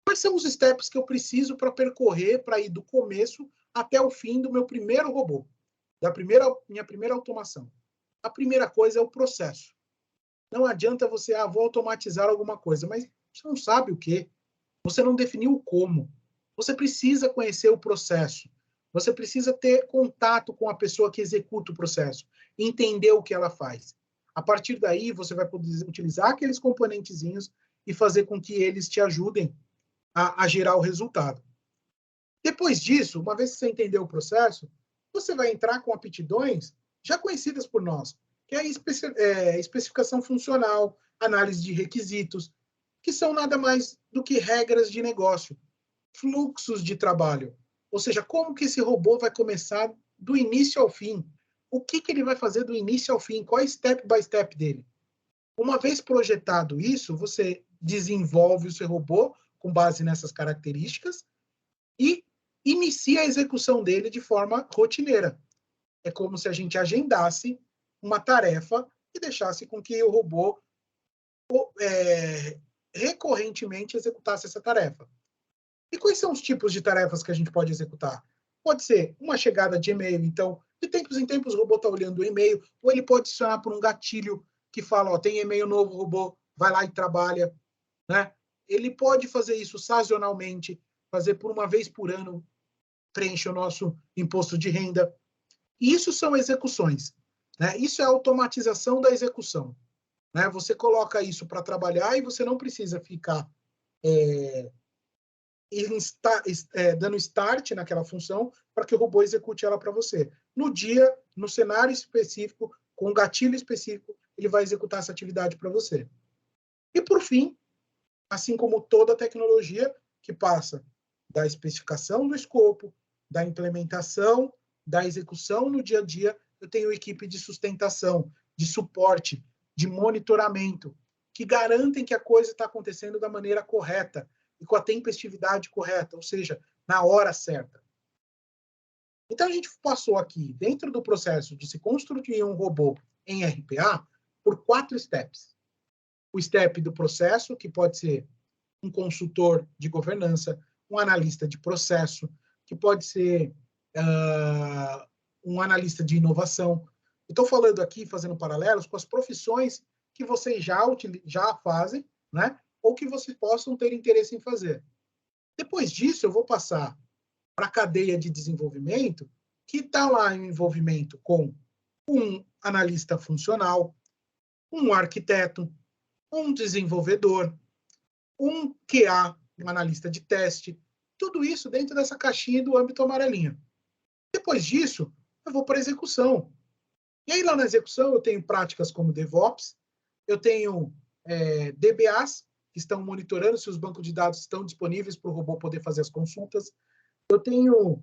quais são os steps que eu preciso para percorrer, para ir do começo até o fim do meu primeiro robô, minha primeira automação? A primeira coisa é o processo. Não adianta você, vou automatizar alguma coisa, mas você não sabe o quê. Você não definiu o como. Você precisa conhecer o processo. Você precisa ter contato com a pessoa que executa o processo, entender o que ela faz. A partir daí, você vai poder utilizar aqueles componentezinhos e fazer com que eles te ajudem a gerar o resultado. Depois disso, uma vez que você entendeu o processo, você vai entrar com aptidões já conhecidas por nós, que é a especificação funcional, análise de requisitos, que são nada mais do que regras de negócio, fluxos de trabalho. Ou seja, como que esse robô vai começar do início ao fim? O que ele vai fazer do início ao fim? Qual é o step by step dele? Uma vez projetado isso, você desenvolve o seu robô com base nessas características e inicia a execução dele de forma rotineira. É como se a gente agendasse uma tarefa e deixasse com que o robô recorrentemente executasse essa tarefa. E quais são os tipos de tarefas que a gente pode executar? Pode ser uma chegada de e-mail, então, de tempos em tempos o robô está olhando o e-mail, ou ele pode acionar por um gatilho que fala, tem e-mail novo, o robô vai lá e trabalha, né? Ele pode fazer isso sazonalmente, fazer por uma vez por ano, preenche o nosso imposto de renda. E isso são execuções, né? Isso é a automatização da execução, né? Você coloca isso para trabalhar e você não precisa ficar dando start naquela função para que o robô execute ela para você. No dia, no cenário específico, com um gatilho específico, ele vai executar essa atividade para você. E, por fim, assim como toda tecnologia que passa da especificação do escopo, da implementação, da execução no dia a dia, eu tenho equipe de sustentação, de suporte, de monitoramento, que garantem que a coisa está acontecendo da maneira correta e com a tempestividade correta, ou seja, na hora certa. Então, a gente passou aqui, dentro do processo de se construir um robô em RPA, por 4 steps. O step do processo, que pode ser um consultor de governança, um analista de processo, que pode ser um analista de inovação. Estou falando aqui, fazendo paralelos com as profissões que vocês já fazem, né? Ou que vocês possam ter interesse em fazer. Depois disso, eu vou passar para a cadeia de desenvolvimento, que está lá em envolvimento com um analista funcional, um arquiteto, um desenvolvedor, um QA, um analista de teste, tudo isso dentro dessa caixinha do âmbito amarelinho. Depois disso, eu vou para a execução. E aí, lá na execução, eu tenho práticas como DevOps, eu tenho DBAs, que estão monitorando se os bancos de dados estão disponíveis para o robô poder fazer as consultas. Eu tenho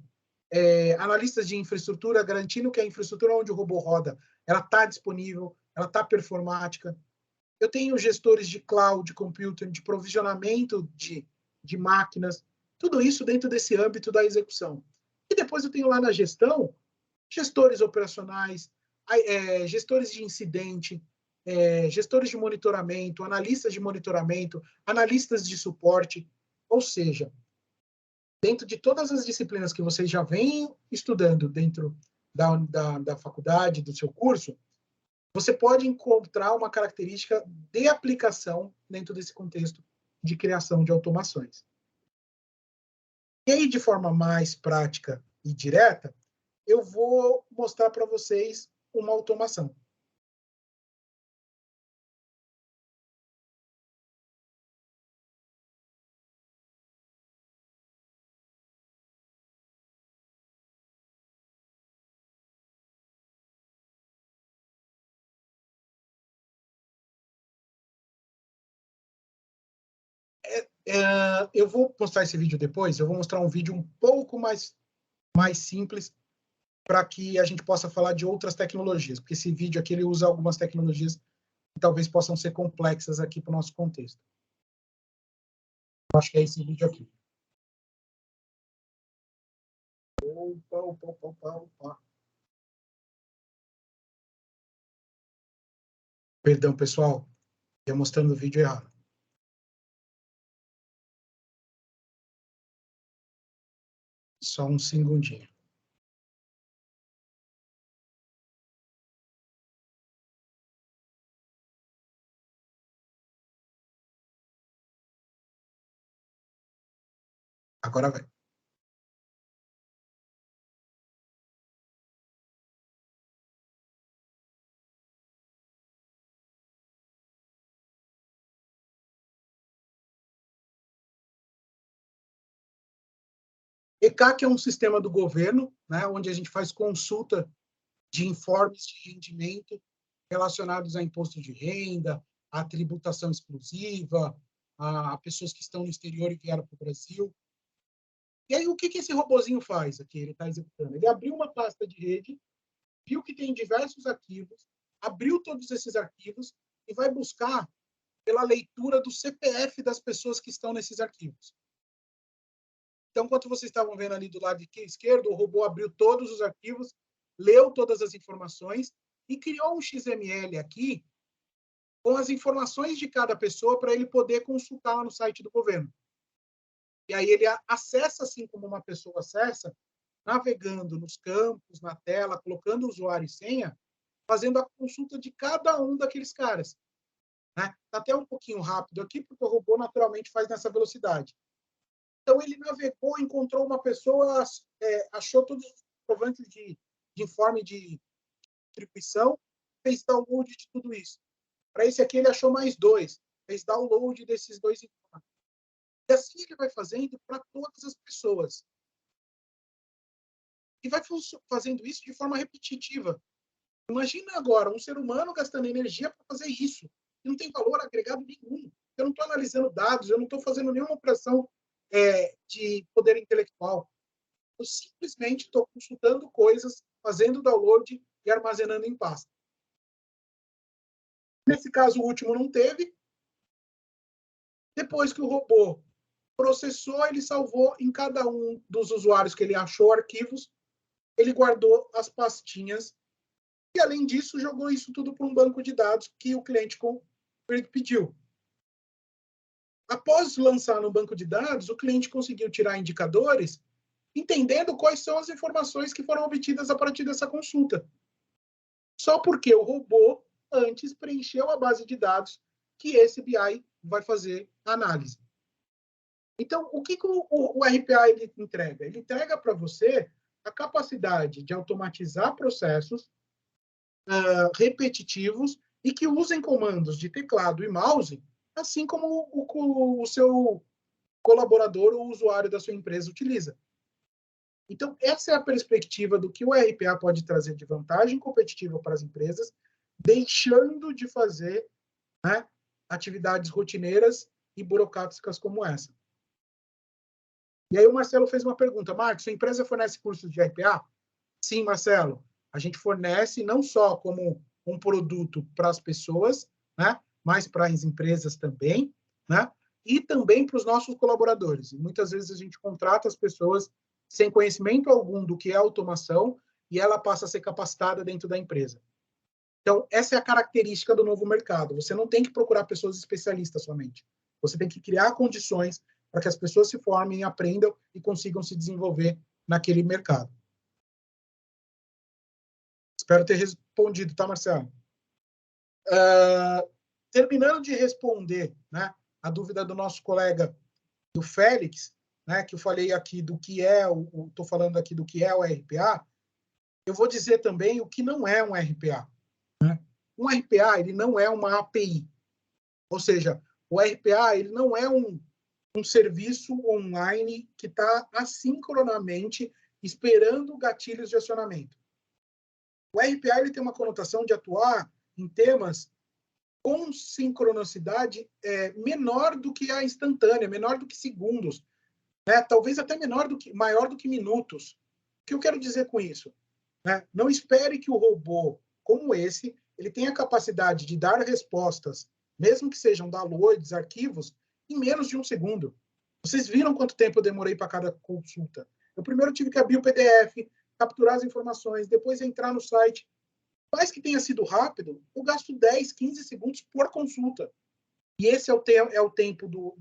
analistas de infraestrutura, garantindo que a infraestrutura onde o robô roda, ela está disponível, ela está performática. eu tenho gestores de cloud computing, de provisionamento de máquinas, tudo isso dentro desse âmbito da execução. E depois eu tenho lá na gestão, gestores operacionais, gestores de incidente, gestores de monitoramento, analistas de monitoramento, analistas de suporte, ou seja, dentro de todas as disciplinas que vocês já vêm estudando dentro da faculdade, do seu curso, você pode encontrar uma característica de aplicação dentro desse contexto de criação de automações. E aí, de forma mais prática e direta, eu vou mostrar para vocês uma automação. Eu vou postar esse vídeo depois, eu vou mostrar um vídeo um pouco mais simples para que a gente possa falar de outras tecnologias, porque esse vídeo aqui ele usa algumas tecnologias que talvez possam ser complexas aqui para o nosso contexto. Eu acho que é esse vídeo aqui. Opa. Perdão, pessoal, estou mostrando o vídeo errado. Só um segundinho. Agora vai. ECAC é um sistema do governo, né, onde a gente faz consulta de informes de rendimento relacionados a imposto de renda, a tributação exclusiva, a pessoas que estão no exterior e vieram para o Brasil. E aí, o que esse robozinho faz aqui? Ele está executando. Ele abriu uma pasta de rede, viu que tem diversos arquivos, abriu todos esses arquivos e vai buscar pela leitura do CPF das pessoas que estão nesses arquivos. Então, enquanto vocês estavam vendo ali do lado esquerdo, o robô abriu todos os arquivos, leu todas as informações e criou um XML aqui com as informações de cada pessoa para ele poder consultar lá no site do governo. E aí ele acessa, assim como uma pessoa acessa, navegando nos campos, na tela, colocando usuário e senha, fazendo a consulta de cada um daqueles caras. Né? Tá até um pouquinho rápido aqui, porque o robô naturalmente faz nessa velocidade. Então, ele navegou, encontrou uma pessoa, achou todos os comprovantes de informe de distribuição, fez download de tudo isso. Para esse aqui, ele achou mais 2, fez download desses 2 informes. E assim ele vai fazendo para todas as pessoas. E vai fazendo isso de forma repetitiva. Imagina agora um ser humano gastando energia para fazer isso. E não tem valor agregado nenhum. Eu não estou analisando dados, eu não estou fazendo nenhuma operação de poder intelectual. Eu simplesmente estou consultando coisas, fazendo download e armazenando em pasta. Nesse caso, o último não teve. Depois que o robô processou, ele salvou em cada um dos usuários que ele achou arquivos, ele guardou as pastinhas e, além disso, jogou isso tudo para um banco de dados que o cliente pediu. Após lançar no banco de dados, o cliente conseguiu tirar indicadores entendendo quais são as informações que foram obtidas a partir dessa consulta. Só porque o robô antes preencheu a base de dados que esse BI vai fazer a análise. Então, o que o RPA ele entrega? Ele entrega para você a capacidade de automatizar processos repetitivos e que usem comandos de teclado e mouse, assim como o seu colaborador ou usuário da sua empresa utiliza. Então, essa é a perspectiva do que o RPA pode trazer de vantagem competitiva para as empresas, deixando de fazer, né, atividades rotineiras e burocráticas como essa. E aí o Marcelo fez uma pergunta: Marcos, sua empresa fornece cursos de RPA? Sim, Marcelo. A gente fornece não só como um produto para as pessoas, né, mas para as empresas também, né? E também para os nossos colaboradores. E muitas vezes a gente contrata as pessoas sem conhecimento algum do que é automação e ela passa a ser capacitada dentro da empresa. Então, essa é a característica do novo mercado. Você não tem que procurar pessoas especialistas somente. Você tem que criar condições para que as pessoas se formem, aprendam e consigam se desenvolver naquele mercado. Espero ter respondido, tá, Marcelo? Terminando de responder, né, a dúvida do nosso colega, do Félix, né, que eu falei aqui do que é, estou falando aqui do que é o RPA, eu vou dizer também o que não é um RPA. Né? Um RPA, ele não é uma API. Ou seja, o RPA, ele não é um serviço online que está assincronamente esperando gatilhos de acionamento. O RPA ele tem uma conotação de atuar em temas com sincronicidade menor do que a instantânea, menor do que segundos, né? Talvez até maior do que minutos. O que eu quero dizer com isso? Né? Não espere que o robô como esse ele tenha a capacidade de dar respostas, mesmo que sejam downloads, arquivos, em menos de um segundo. Vocês viram quanto tempo eu demorei para cada consulta? Eu primeiro tive que abrir o PDF, capturar as informações, depois entrar no site. Mais que tenha sido rápido, eu gasto 10, 15 segundos por consulta. E esse é o tempo do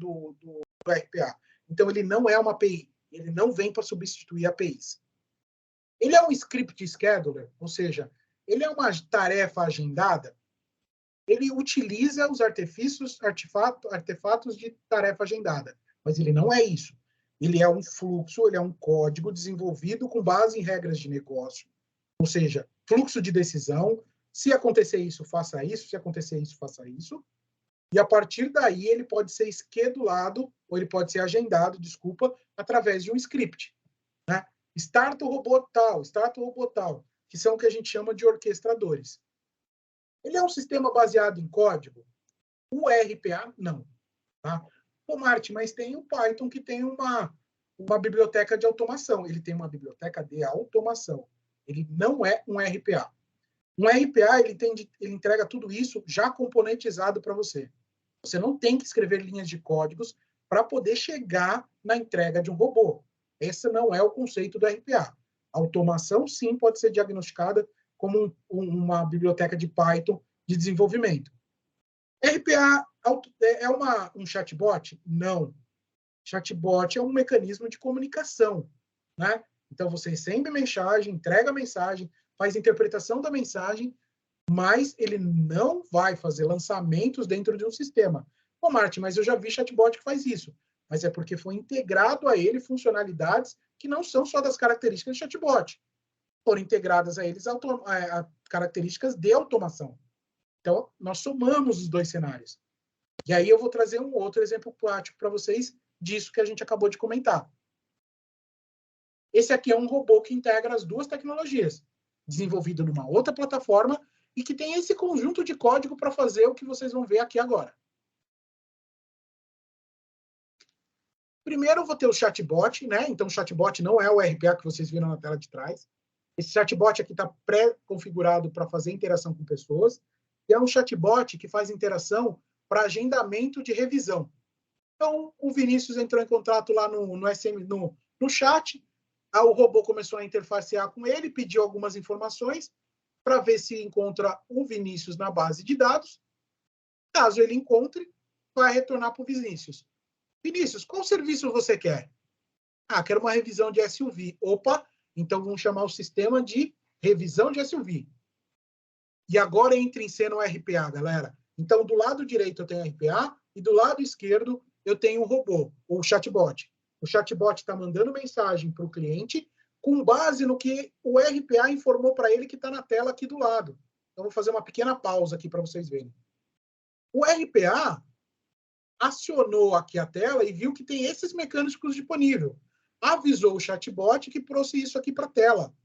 RPA. Então, ele não é uma API. Ele não vem para substituir APIs. Ele é um script scheduler, ou seja, ele é uma tarefa agendada. Ele utiliza os artefatos de tarefa agendada. Mas ele não é isso. Ele é um fluxo, ele é um código desenvolvido com base em regras de negócio. Ou seja, fluxo de decisão, se acontecer isso, faça isso, se acontecer isso, faça isso. E a partir daí ele pode ser schedulado, ou ele pode ser agendado, através de um script. Né? Start o robô tal, que são o que a gente chama de orquestradores. Ele é um sistema baseado em código? O RPA, não. Tá? Pô, Martin, mas tem o Python que tem uma biblioteca de automação. Ele tem uma biblioteca de automação. Ele não é um RPA. Um RPA, ele entrega tudo isso já componentizado para você. Você não tem que escrever linhas de códigos para poder chegar na entrega de um robô. Esse não é o conceito do RPA. A automação, sim, pode ser diagnosticada como uma biblioteca de Python de desenvolvimento. RPA é um chatbot? Não. Chatbot é um mecanismo de comunicação. Né? Então, você recebe mensagem, entrega a mensagem, faz interpretação da mensagem, mas ele não vai fazer lançamentos dentro de um sistema. Ô, Martin, mas eu já vi chatbot que faz isso. Mas é porque foi integrado a ele funcionalidades que não são só das características de chatbot. Foram integradas a eles características de automação. Então, nós somamos os dois cenários. E aí eu vou trazer um outro exemplo prático para vocês disso que a gente acabou de comentar. Esse aqui é um robô que integra as duas tecnologias, desenvolvido numa outra plataforma e que tem esse conjunto de código para fazer o que vocês vão ver aqui agora. Primeiro eu vou ter o chatbot, né? Então o chatbot não é o RPA que vocês viram na tela de trás. Esse chatbot aqui está pré-configurado para fazer interação com pessoas. E é um chatbot que faz interação para agendamento de revisão. Então, o Vinícius entrou em contato lá no chat, o robô começou a interfacear com ele, pediu algumas informações para ver se encontra o Vinícius na base de dados. Caso ele encontre, vai retornar para o Vinícius. Vinícius, qual serviço você quer? Quero uma revisão de SUV. Opa, então vamos chamar o sistema de revisão de SUV. E agora entra em cena o RPA, galera. Então, do lado direito eu tenho RPA e do lado esquerdo eu tenho o robô, o chatbot. O chatbot está mandando mensagem para o cliente com base no que o RPA informou para ele que está na tela aqui do lado. Então, vou fazer uma pequena pausa aqui para vocês verem. O RPA acionou aqui a tela e viu que tem esses mecânicos disponíveis. Avisou o chatbot que trouxe isso aqui para a tela.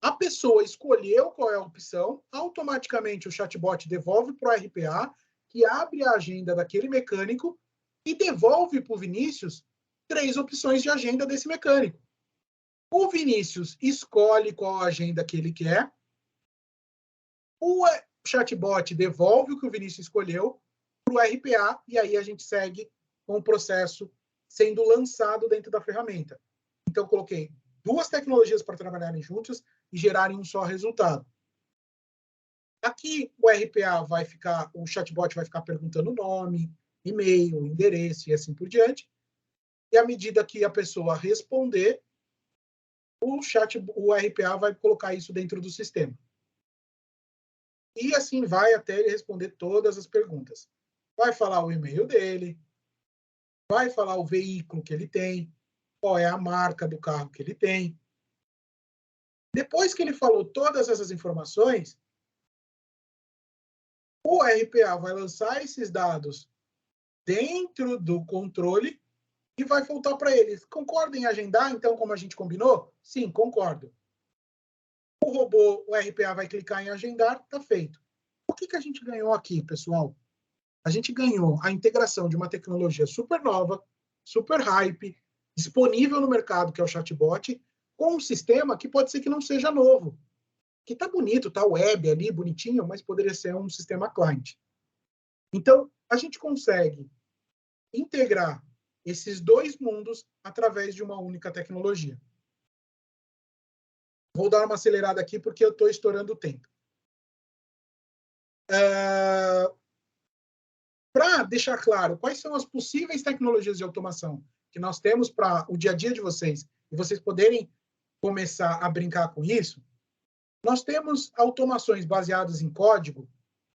A pessoa escolheu qual é a opção, automaticamente o chatbot devolve para o RPA, que abre a agenda daquele mecânico e devolve para o Vinícius 3 opções de agenda desse mecânico. O Vinícius escolhe qual agenda que ele quer, o chatbot devolve o que o Vinícius escolheu para o RPA, e aí a gente segue com o processo sendo lançado dentro da ferramenta. Então, eu coloquei 2 tecnologias para trabalharem juntas e gerarem um só resultado. Aqui o RPA vai ficar, o chatbot vai ficar perguntando nome, e-mail, endereço e assim por diante. E à medida que a pessoa responder, o RPA vai colocar isso dentro do sistema. E assim vai até ele responder todas as perguntas. Vai falar o e-mail dele, vai falar o veículo que ele tem, qual é a marca do carro que ele tem. Depois que ele falou todas essas informações, o RPA vai lançar esses dados dentro do controle e vai voltar para ele. Concorda em agendar, então, como a gente combinou? Sim, concordo. O RPA vai clicar em agendar, está feito. O que a gente ganhou aqui, pessoal? A gente ganhou a integração de uma tecnologia super nova, super hype, disponível no mercado, que é o chatbot, com um sistema que pode ser que não seja novo. Que está bonito, está web ali, bonitinho, mas poderia ser um sistema client. Então, a gente consegue integrar esses 2 mundos através de uma única tecnologia. Vou dar uma acelerada aqui porque eu estou estourando o tempo. Para deixar claro quais são as possíveis tecnologias de automação que nós temos para o dia a dia de vocês, e vocês poderem começar a brincar com isso, nós temos automações baseadas em código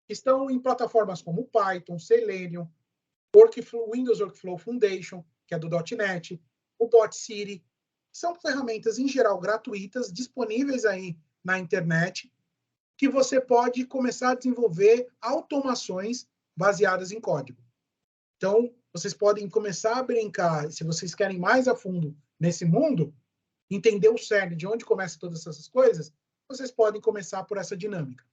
que estão em plataformas como Python, Selenium, Windows Workflow Foundation, que é do .NET, o BotCity. São ferramentas, em geral, gratuitas, disponíveis aí na internet, que você pode começar a desenvolver automações baseadas em código. Então, vocês podem começar a brincar, se vocês querem mais a fundo nesse mundo, entender o cerne, de onde começam todas essas coisas, vocês podem começar por essa dinâmica.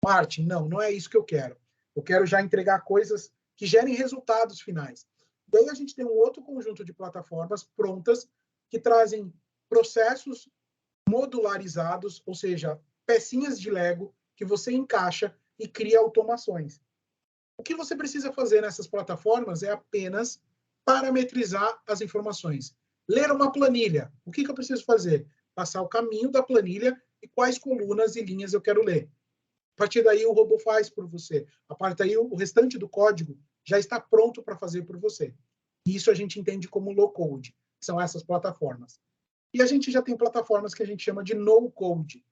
Martin, não é isso que eu quero. Eu quero já entregar coisas que gerem resultados finais. Daí a gente tem um outro conjunto de plataformas prontas que trazem processos modularizados, ou seja, pecinhas de Lego que você encaixa e cria automações. O que você precisa fazer nessas plataformas é apenas parametrizar as informações. Ler uma planilha. O que eu preciso fazer? Passar o caminho da planilha e quais colunas e linhas eu quero ler. A partir daí, o robô faz por você. A partir daí, o restante do código já está pronto para fazer por você. E isso a gente entende como low-code, que são essas plataformas. E a gente já tem plataformas que a gente chama de no-code,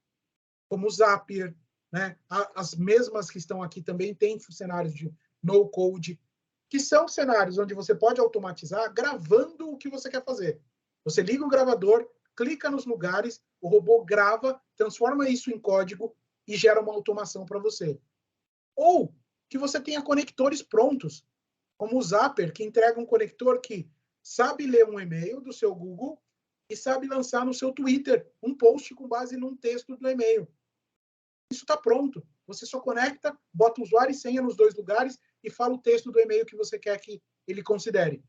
como o Zapier, né? As mesmas que estão aqui também têm cenários de no-code, que são cenários onde você pode automatizar gravando o que você quer fazer. Você liga o gravador, clica nos lugares, o robô grava, transforma isso em código e gera uma automação para você. Ou que você tenha conectores prontos, como o Zapier, que entrega um conector que sabe ler um e-mail do seu Google e sabe lançar no seu Twitter um post com base num texto do e-mail. Isso está pronto. Você só conecta, bota usuário e senha nos 2 lugares e fala o texto do e-mail que você quer que ele considere.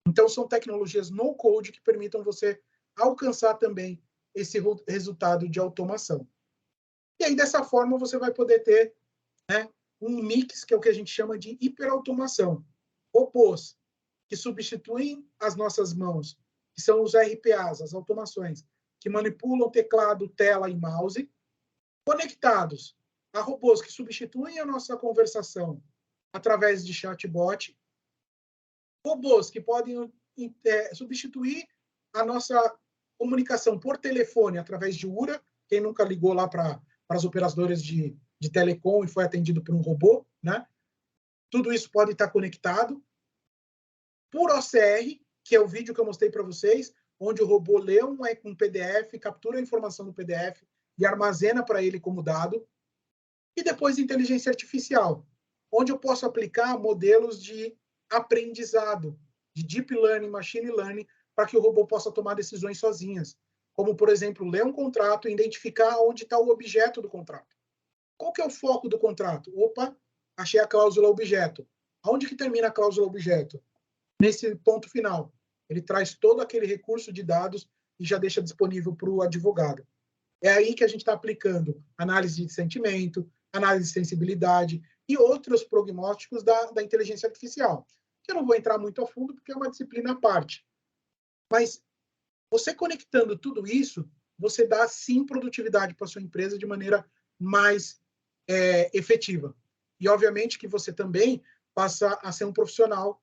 Então, são tecnologias no-code que permitam você alcançar também esse resultado de automação. E aí, dessa forma, você vai poder ter, né, um mix, que é o que a gente chama de hiperautomação. Robôs que substituem as nossas mãos, que são os RPAs, as automações, que manipulam teclado, tela e mouse, conectados a robôs que substituem a nossa conversação através de chatbot, robôs que podem substituir a nossa comunicação por telefone através de URA. Quem nunca ligou lá para as operadoras de telecom e foi atendido por um robô, né? Tudo isso pode estar conectado. Por OCR, que é o vídeo que eu mostrei para vocês, onde o robô lê um PDF, captura a informação do PDF e armazena para ele como dado. E depois inteligência artificial, onde eu posso aplicar modelos de aprendizado, de deep learning, machine learning, para que o robô possa tomar decisões sozinhas. Como, por exemplo, ler um contrato e identificar onde está o objeto do contrato. Qual que é o foco do contrato? Opa, achei a cláusula objeto. Aonde que termina a cláusula objeto? Nesse ponto final. Ele traz todo aquele recurso de dados e já deixa disponível para o advogado. É aí que a gente está aplicando análise de sentimento, análise de sensibilidade e outros prognósticos da inteligência artificial. Eu não vou entrar muito a fundo, porque é uma disciplina à parte. Mas você conectando tudo isso, você dá, sim, produtividade para a sua empresa de maneira mais efetiva. E, obviamente, que você também passa a ser um profissional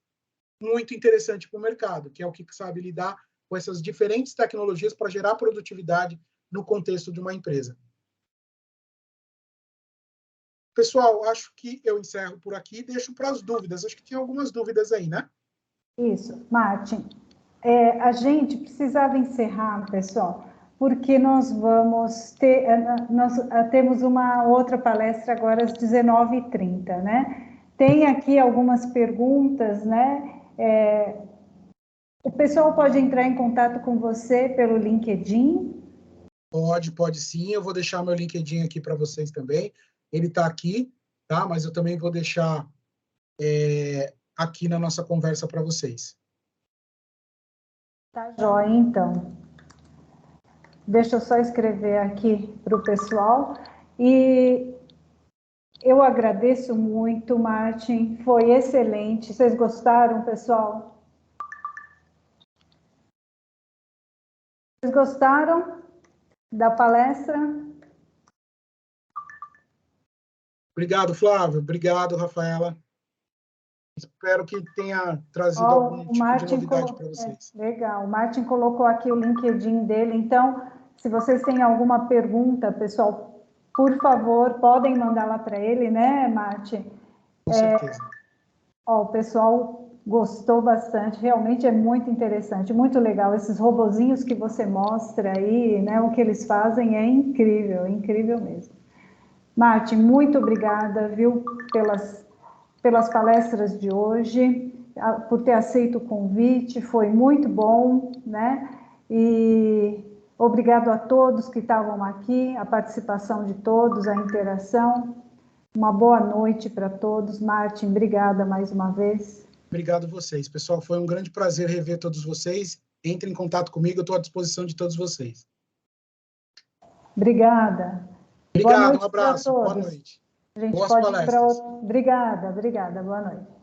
muito interessante para o mercado, que é o que sabe lidar com essas diferentes tecnologias para gerar produtividade no contexto de uma empresa. Pessoal, acho que eu encerro por aqui e deixo para as dúvidas. Acho que tinha algumas dúvidas aí, né? Isso, Martin. A gente precisava encerrar, pessoal, porque nós vamos ter, nós temos uma outra palestra agora às 19h30, né? Tem aqui algumas perguntas, né? O pessoal pode entrar em contato com você pelo LinkedIn? Pode sim. Eu vou deixar meu LinkedIn aqui para vocês também. Ele está aqui, tá? Mas eu também vou deixar aqui na nossa conversa para vocês. Tá joia, então. Deixa eu só escrever aqui para o pessoal. E eu agradeço muito, Martin. Foi excelente. Vocês gostaram, pessoal? Vocês gostaram da palestra? Obrigado, Flávio. Obrigado, Rafaela. Espero que tenha trazido algum tipo de novidade para vocês. Legal. O Martin colocou aqui o LinkedIn dele. Então, se vocês têm alguma pergunta, pessoal, por favor, podem mandar lá para ele, né, Martin? Com certeza. O pessoal gostou bastante. Realmente é muito interessante, muito legal. Esses robozinhos que você mostra aí, né, o que eles fazem é incrível mesmo. Martin, muito obrigada, viu, pelas palestras de hoje, por ter aceito o convite, foi muito bom, né? E obrigado a todos que estavam aqui, a participação de todos, a interação. Uma boa noite para todos. Martin, obrigada mais uma vez. Obrigado a vocês. Pessoal, foi um grande prazer rever todos vocês. Entrem em contato comigo, eu estou à disposição de todos vocês. Obrigada. Obrigado, um abraço. Boa noite. A gente Boas pode ir para palestras. outro. Obrigada. Boa noite.